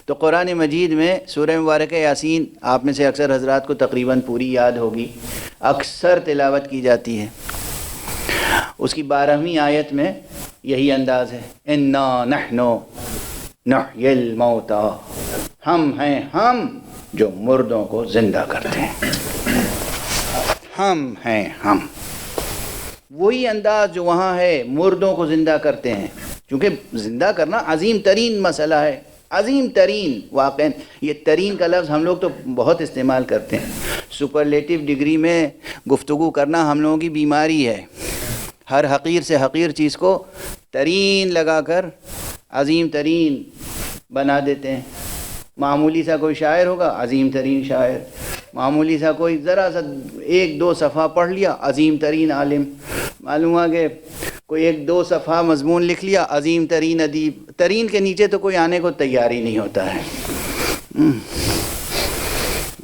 تو قرآن مجید میں سورہ مبارکہ یاسین آپ میں سے اکثر حضرات کو تقریباً پوری یاد ہوگی، اکثر تلاوت کی جاتی ہے۔ اس کی 12ویں آیت میں یہی انداز ہے، انا نحن نحیی الموتى، ہم ہیں، ہم جو مردوں کو زندہ کرتے ہیں، ہم ہیں، ہم۔ وہی انداز جو وہاں ہے، مردوں کو زندہ کرتے ہیں، کیونکہ زندہ کرنا عظیم ترین مسئلہ ہے، عظیم ترین۔ واقعاً یہ ترین کا لفظ ہم لوگ تو بہت استعمال کرتے ہیں، سپرلیٹو ڈگری میں گفتگو کرنا ہم لوگوں کی بیماری ہے۔ ہر حقیر سے حقیر چیز کو ترین لگا کر عظیم ترین بنا دیتے ہیں۔ معمولی سا کوئی شاعر ہوگا، عظیم ترین شاعر، معمولی سا کوئی ذرا سا 1-2 صفحہ پڑھ لیا، عظیم ترین عالم، معلوم ہوا کہ کوئی 1-2 صفحہ مضمون لکھ لیا، عظیم ترین ادیب۔ ترین کے نیچے تو کوئی آنے کو تیار ہی نہیں ہوتا ہے۔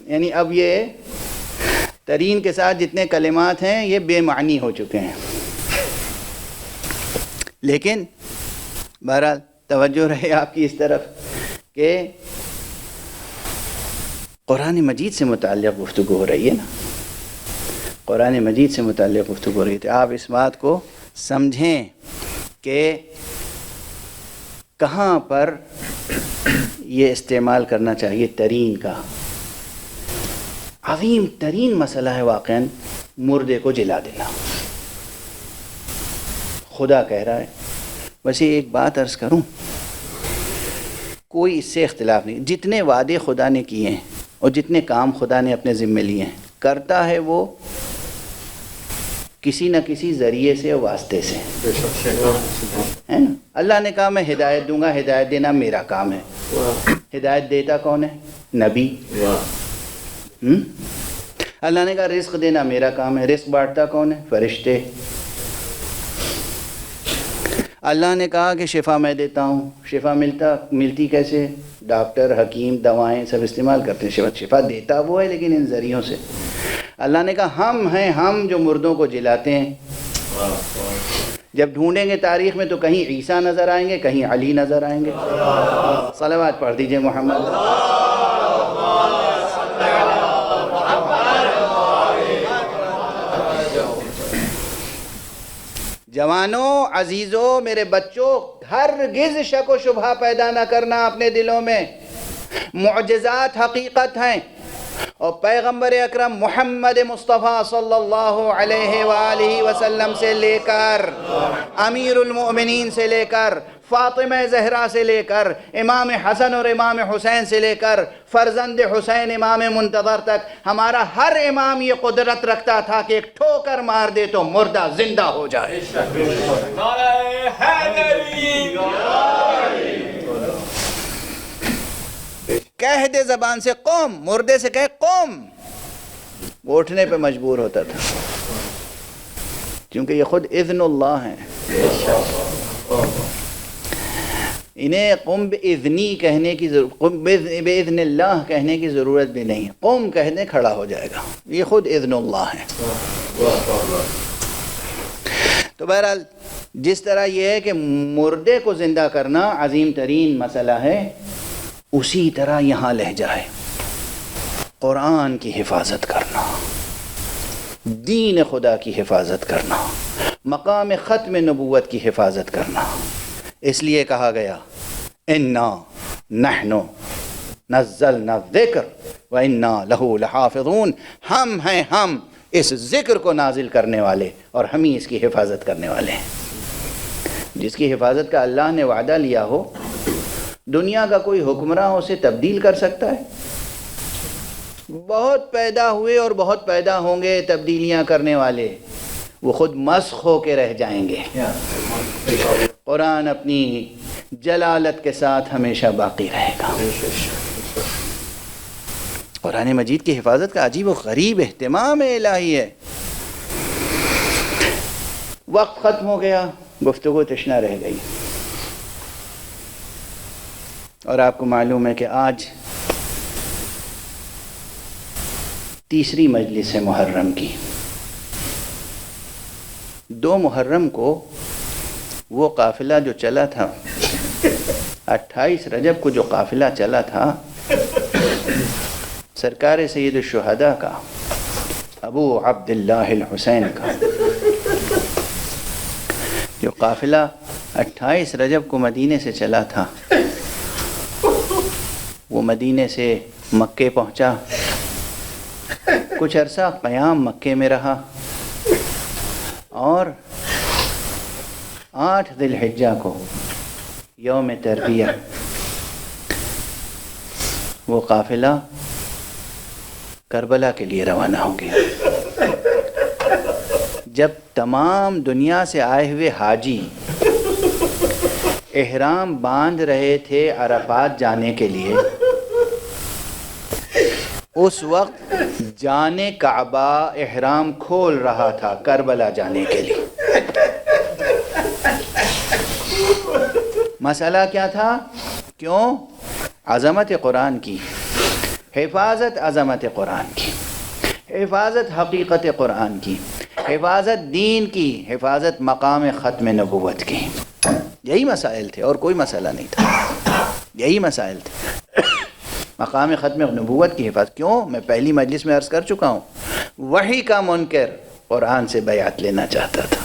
یعنی اب یہ ترین کے ساتھ جتنے کلمات ہیں یہ بے معنی ہو چکے ہیں۔ لیکن بہرحال توجہ رہے آپ کی اس طرف کہ قرآن مجید سے متعلق گفتگو ہو رہی ہے نا، قرآن مجید سے متعلق گفتگو ہو رہی ہے۔ آپ اس بات کو سمجھیں کہ کہاں پر یہ استعمال کرنا چاہیے ترین کا۔ عظیم ترین مسئلہ ہے واقعاً مردے کو جلا دینا، خدا کہہ رہا ہے۔ ویسے ایک بات عرض کروں، کوئی اس سے اختلاف نہیں، جتنے وعدے خدا نے کیے ہیں اور جتنے کام خدا نے اپنے ذمے لیے ہیں، کرتا ہے وہ کسی نہ کسی ذریعے سے واسطے سے، ہے نا؟ اللہ نے کہا میں ہدایت دوں گا، ہدایت دینا میرا کام ہے۔ ہدایت دیتا کون ہے؟ نبی۔ اللہ نے کہا رزق دینا میرا کام ہے، رزق بانٹتا کون ہے؟ فرشتے۔ اللہ نے کہا کہ شفا میں دیتا ہوں، شفا ملتی کیسے؟ ڈاکٹر، حکیم، دوائیں سب استعمال کرتے ہیں، شفا دیتا وہ ہے لیکن ان ذریعوں سے۔ اللہ نے کہا ہم ہیں، ہم جو مردوں کو جلاتے ہیں۔ جب ڈھونڈیں گے تاریخ میں تو کہیں عیسیٰ نظر آئیں گے، کہیں علی نظر آئیں گے۔ صلوات پڑھ دیجئے محمد۔ جوانوں، عزیزوں، میرے بچوں، ہرگز شک و شبہ پیدا نہ کرنا اپنے دلوں میں۔ معجزات حقیقت ہیں، اور پیغمبر اکرم محمد مصطفیٰ صلی اللہ علیہ وآلہ وسلم سے لے کر امیر المؤمنین سے لے کر فاطمہ زہرا سے لے کر امام حسن اور امام حسین سے لے کر فرزند حسین امام منتظر تک ہمارا ہر امام یہ قدرت رکھتا تھا کہ ایک ٹھوکر مار دے تو مردہ زندہ ہو جائے۔ نعرہ حیدری، کہہ دے زبان سے قوم، مردے سے کہے قوم، وہ اٹھنے پہ مجبور ہوتا تھا، کیونکہ یہ خود اذن اللہ ہے۔ انہیں قم بإذنی کہنے کی قم بإذن اللہ کہنے کی ضرورت بھی نہیں، قم کہنے کھڑا ہو جائے گا، یہ خود اذن اللہ ہے۔ تو بہرحال جس طرح یہ ہے کہ مردے کو زندہ کرنا عظیم ترین مسئلہ ہے، اسی طرح یہاں لہجہ ہے قرآن کی حفاظت کرنا، دین خدا کی حفاظت کرنا، مقام ختم نبوت کی حفاظت کرنا۔ اس لیے کہا گیا انا نحن نزلنا الذکر وانا لہ لحافظون، ہم ہیں، ہم اس ذکر کو نازل کرنے والے اور ہم ہی اس کی حفاظت کرنے والے ہیں۔ جس کی حفاظت کا اللہ نے وعدہ لیا ہو، دنیا کا کوئی حکمراں اسے تبدیل کر سکتا ہے؟ بہت پیدا ہوئے اور بہت پیدا ہوں گے تبدیلیاں کرنے والے، وہ خود مسخ ہو کے رہ جائیں گے۔ قرآن اپنی جلالت کے ساتھ ہمیشہ باقی رہے گا۔ قرآن مجید کی حفاظت کا عجیب و غریب اہتمام الہی ہے۔ وقت ختم ہو گیا، گفتگو تشنا رہ گئی، اور آپ کو معلوم ہے کہ آج تیسری مجلس ہے محرم کی۔ 2 محرم کو وہ قافلہ جو چلا تھا، 28 رجب کو جو قافلہ چلا تھا سرکار سید الشہداء کا، ابو عبداللہ الحسین کا، جو قافلہ 28 رجب کو مدینے سے چلا تھا، وہ مدینے سے مکے پہنچا، کچھ عرصہ قیام مکے میں رہا، اور 8 ذی الحجہ کو یوم تربیہ وہ قافلہ کربلا کے لیے روانہ ہو گیا۔ جب تمام دنیا سے آئے ہوئے حاجی احرام باندھ رہے تھے عرفات جانے کے لیے، اس وقت جانے کعبہ احرام کھول رہا تھا کربلا جانے کے لیے۔ مسئلہ کیا تھا؟ کیوں؟ عظمت قرآن کی حفاظت، عظمت قرآن کی حفاظت، حقیقت قرآن کی حفاظت، دین کی حفاظت، مقام ختم نبوت کی۔ یہی مسائل تھے اور کوئی مسئلہ نہیں تھا، یہی مسائل تھے۔ مقام ختم نبوت کی حفاظت۔ کیوں؟ میں پہلی مجلس میں عرض کر چکا ہوں، وحی کا منکر قرآن سے بیعت لینا چاہتا تھا۔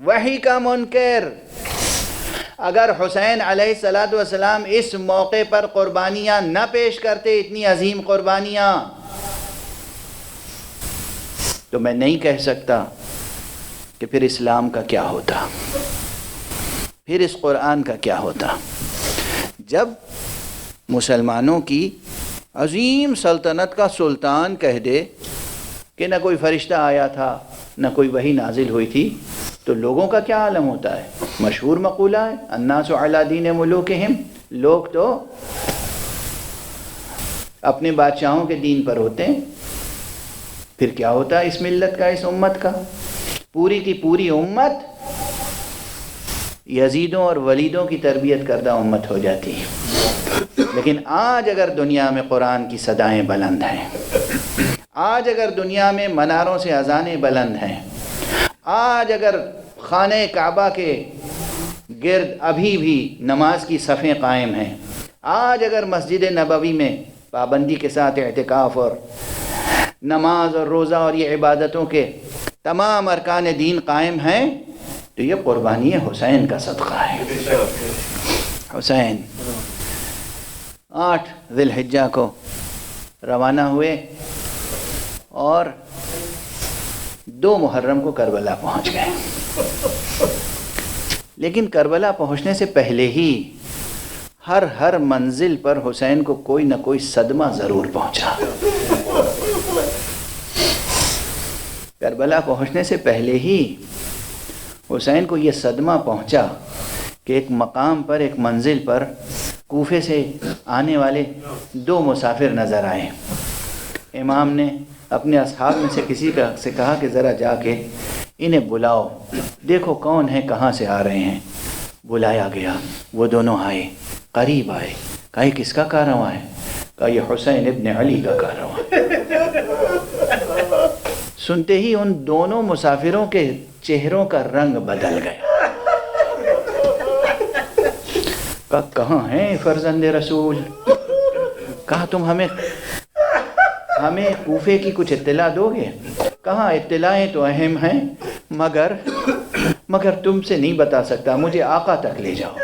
وحی کا منکر، اگر حسین علیہ السلام اس موقع پر قربانیاں نہ پیش کرتے، اتنی عظیم قربانیاں، تو میں نہیں کہہ سکتا کہ پھر اسلام کا کیا ہوتا، پھر اس قرآن کا کیا ہوتا۔ جب مسلمانوں کی عظیم سلطنت کا سلطان کہہ دے کہ نہ کوئی فرشتہ آیا تھا، نہ کوئی وحی نازل ہوئی تھی، تو لوگوں کا کیا عالم ہوتا ہے؟ مشہور مقولہ ہے، الناس علی دین ملوکہم، لوگ تو اپنے بادشاہوں کے دین پر ہوتے ہیں۔ پھر کیا ہوتا ہے اس ملت کا، اس امت کا؟ پوری کی پوری امت یزیدوں اور ولیدوں کی تربیت کردہ امت ہو جاتی ہے۔ لیکن آج اگر دنیا میں قرآن کی صدائیں بلند ہیں، آج اگر دنیا میں مناروں سے اذانیں بلند ہیں، آج اگر خانہ کعبہ کے گرد ابھی بھی نماز کی صفیں قائم ہیں، آج اگر مسجد نبوی میں پابندی کے ساتھ اعتکاف اور نماز اور روزہ اور یہ عبادتوں کے تمام ارکان دین قائم ہیں، تو یہ قربانی حسین کا صدقہ ہے۔ حسین 8 ذی الحجہ کو روانہ ہوئے اور 2 محرم کو کربلا پہنچ گئے۔ لیکن کربلا پہنچنے سے پہلے ہی ہر منزل پر حسین کو کوئی نہ کوئی صدمہ ضرور پہنچا۔ کربلا پہنچنے سے پہلے ہی حسین کو یہ صدمہ پہنچا کہ ایک مقام پر، ایک منزل پر کوفے سے آنے والے 2 مسافر نظر آئے۔ امام نے اپنے اصحاب میں سے کسی سے کہا کہ ذرا جا کے انہیں بلاؤ، دیکھو کون ہے، کہاں سے آ رہے ہیں۔ بلایا گیا، وہ دونوں آئے، قریب آئے، کہا یہ کس کا کارواں ہے؟ کہا یہ حسین ابن علی کا کارواں ہے۔ سنتے ہی ان دونوں مسافروں کے چہروں کا رنگ بدل گیا۔ کہا کہاں ہیں فرزند رسول؟ کہا تم ہمیں کوفے کی کچھ اطلاع دو گے؟ کہاں اطلاعیں تو اہم ہیں، مگر تم سے نہیں بتا سکتا، مجھے آقا تک لے جاؤ،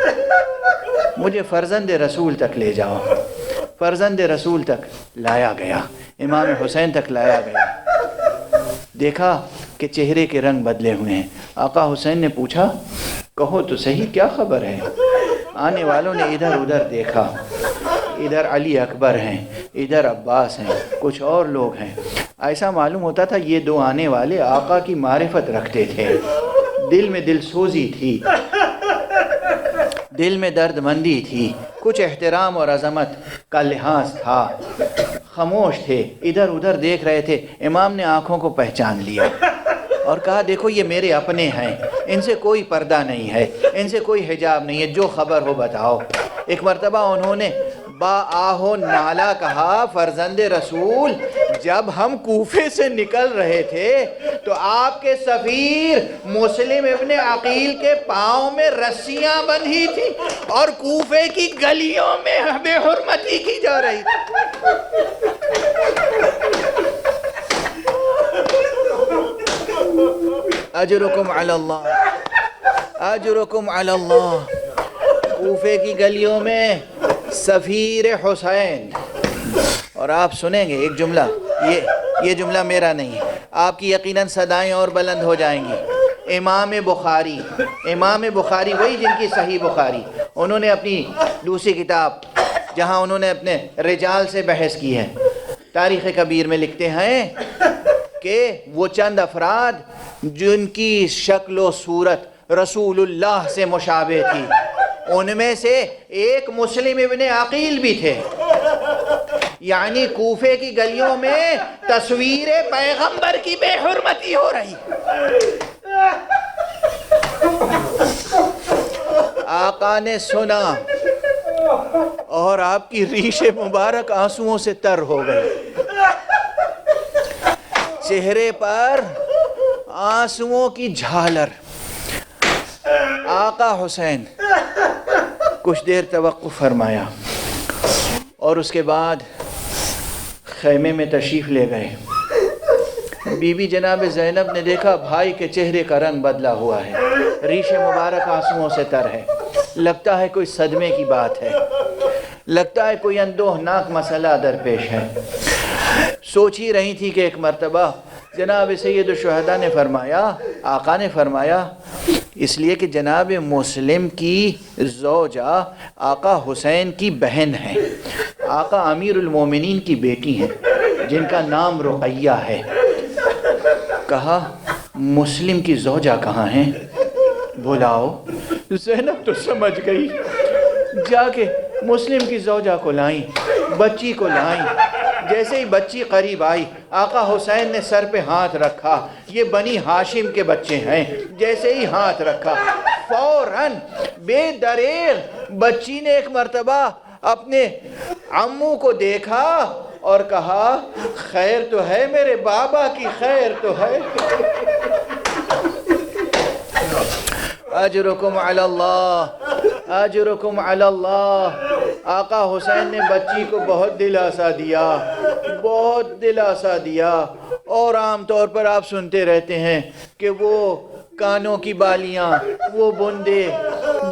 مجھے فرزند رسول تک لے جاؤ۔ فرزند رسول تک لایا گیا، امام حسین تک لایا گیا، دیکھا کہ چہرے کے رنگ بدلے ہوئے ہیں۔ آقا حسین نے پوچھا کہو تو صحیح کیا خبر ہے؟ آنے والوں نے ادھر ادھر دیکھا، ادھر علی اکبر ہیں، ادھر عباس ہیں، کچھ اور لوگ ہیں۔ ایسا معلوم ہوتا تھا یہ دو آنے والے آقا کی معرفت رکھتے تھے، دل میں دل سوزی تھی، دل میں درد مندی تھی، کچھ احترام اور عظمت کا لحاظ تھا، خاموش تھے، ادھر ادھر دیکھ رہے تھے۔ امام نے آنکھوں کو پہچان لیا اور کہا دیکھو یہ میرے اپنے ہیں، ان سے کوئی پردہ نہیں ہے، ان سے کوئی حجاب نہیں ہے، جو خبر ہو بتاؤ۔ ایک مرتبہ انہوں نے با آہو نالا کہا، فرزند رسول جب ہم کوفے سے نکل رہے تھے تو آپ کے سفیر مسلم ابن عقیل کے پاؤں میں رسیاں بندھی تھی اور کوفے کی گلیوں میں بے حرمتی کی جا رہی تھی۔ اجرکم علی اللہ، اجرکم علی اللہ۔ کوفے کی گلیوں میں سفیر حسین، اور آپ سنیں گے ایک جملہ، یہ جملہ میرا نہیں ہے، آپ کی یقیناً صدائیں اور بلند ہو جائیں گی۔ امام بخاری وہی جن کی صحیح بخاری، انہوں نے اپنی دوسری کتاب جہاں انہوں نے اپنے رجال سے بحث کی ہے، تاریخ کبیر میں لکھتے ہیں کہ وہ چند افراد جن کی شکل و صورت رسول اللہ سے مشابہ تھی، ان میں سے ایک مسلم ابن عقیل بھی تھے۔ یعنی کوفے کی گلیوں میں تصویر پیغمبر کی بے حرمتی ہو رہی۔ آقا نے سنا اور آپ کی ریش مبارک آنسوؤں سے تر ہو گئی، چہرے پر آنسوؤں کی جھالر۔ آقا حسین کچھ دیر توقف فرمایا اور اس کے بعد خیمے میں تشریف لے گئے۔ بی بی جناب زینب نے دیکھا بھائی کے چہرے کا رنگ بدلا ہوا ہے، ریش مبارک آنسوؤں سے تر ہے، لگتا ہے کوئی صدمے کی بات ہے، لگتا ہے کوئی اندوہناک مسئلہ درپیش ہے۔ سوچ ہی رہی تھی کہ ایک مرتبہ جناب سید الشہداء نے فرمایا، آقا نے فرمایا، اس لیے کہ جناب مسلم کی زوجہ آقا حسین کی بہن ہے، آقا امیر المومنین کی بیٹی ہیں جن کا نام رقیہ ہے۔ کہا مسلم کی زوجہ کہاں ہیں؟ بلاؤ۔ زینب تو سمجھ گئی، جا کے مسلم کی زوجہ کو لائیں، بچی کو لائیں۔ جیسے ہی بچی قریب آئی، آقا حسین نے سر پہ ہاتھ رکھا، یہ بنی ہاشم کے بچے ہیں۔ جیسے ہی ہاتھ رکھا، فوراً بے دریغ بچی نے ایک مرتبہ اپنے عمو کو دیکھا اور کہا خیر تو ہے، میرے بابا کی خیر تو ہے۔ اجرکم علی اللہ، اجرکم علی اللہ۔ آقا حسین نے بچی کو بہت دلاسا دیا، بہت دلاسا دیا۔ اور عام طور پر آپ سنتے رہتے ہیں کہ وہ کانوں کی بالیاں، وہ بندے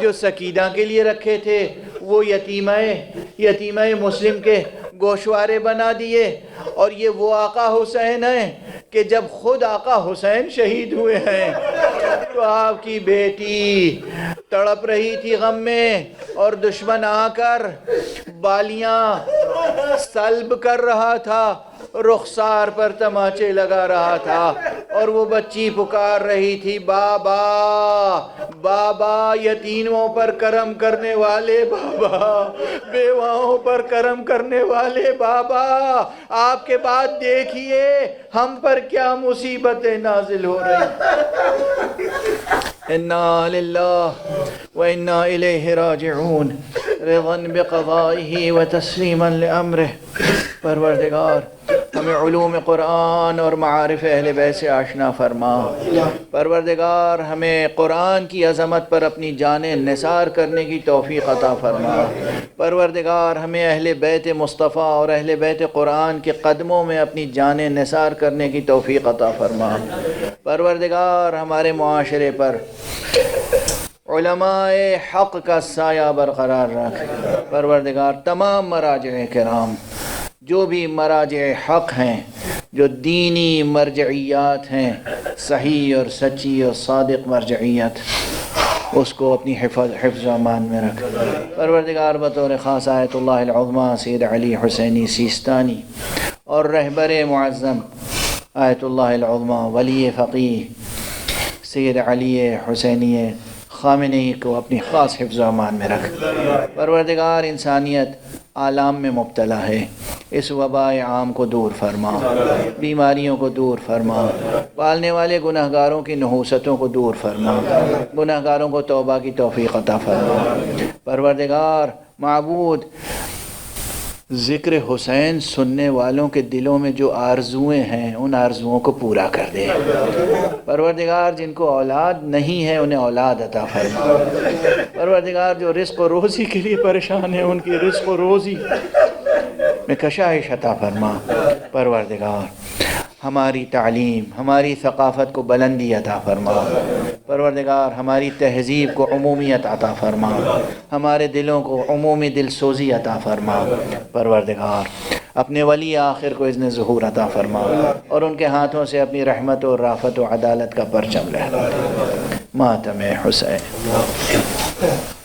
جو سکینہ کے لیے رکھے تھے، وہ یتیمہ مسلم کے گوشوارے بنا دیے۔ اور یہ وہ آقا حسین ہیں کہ جب خود آقا حسین شہید ہوئے ہیں تو آپ کی بیٹی تڑپ رہی تھی غم میں، اور دشمن آ کر بالیاں سلب کر رہا تھا، رخسار پر تماچے لگا رہا تھا، اور وہ بچی پکار رہی تھی بابا بابا یتیموں پر کرم کرنے والے بابا، بیواؤں پر کرم کرنے والے بابا، آپ کے بعد دیکھیے ہم پر کیا مصیبتیں نازل ہو رہی۔ انا للہ و انا الیہ راجعون، رضا بقضائہ و تسلیما لامرہ۔ پروردگار ہمیں علوم قرآن اور معارف اہل بیت سے آشنا فرما۔ پروردگار ہمیں قرآن کی عظمت پر اپنی جانیں نثار کرنے کی توفیق عطا فرما۔ پروردگار ہمیں اہل بیت مصطفیٰ اور اہل بیت قرآن کے قدموں میں اپنی جانیں نثار کرنے کی توفیق عطا فرما۔ پروردگار ہمارے معاشرے پر علماء حق کا سایہ برقرار رکھ۔ پروردگار تمام مراجع کرام، جو بھی مراجع حق ہیں، جو دینی مرجعیات ہیں، صحیح اور سچی اور صادق مرجعیت، اس کو اپنی حفظ و امان میں رکھ۔ پروردگار بطور خاص آیت اللہ العظمیٰ سید علی حسینی سیستانی اور رہبر معظم آیت اللہ العظمیٰ ولی فقیہ سید علی حسینی خامنئی کو اپنی خاص حفظ و امان میں رکھ۔ پروردگار انسانیت آلام میں مبتلا ہے، اس وباء عام کو دور فرما، بیماریوں کو دور فرما، پالنے والے گناہگاروں کی نحوستوں کو دور فرما، گناہگاروں کو توبہ کی توفیق عطا فرما۔ پروردگار معبود ذکر حسین سننے والوں کے دلوں میں جو آرزویں ہیں ان آرزوؤں کو پورا کر دے۔ پروردگار جن کو اولاد نہیں ہے انہیں اولاد عطا فرما۔ پروردگار جو رزق و روزی کے لیے پریشان ہیں ان کی رزق و روزی میں کشائش عطا فرما۔ پروردگار ہماری تعلیم، ہماری ثقافت کو بلندی عطا فرما۔ پروردگار ہماری تہذیب کو عمومیت عطا فرما، ہمارے دلوں کو عمومی دل سوزی عطا فرما۔ پروردگار اپنے ولی آخر کو اذن ظہور عطا فرما اور ان کے ہاتھوں سے اپنی رحمت و رافت و عدالت کا پرچم لہرا۔ ماتم حسین۔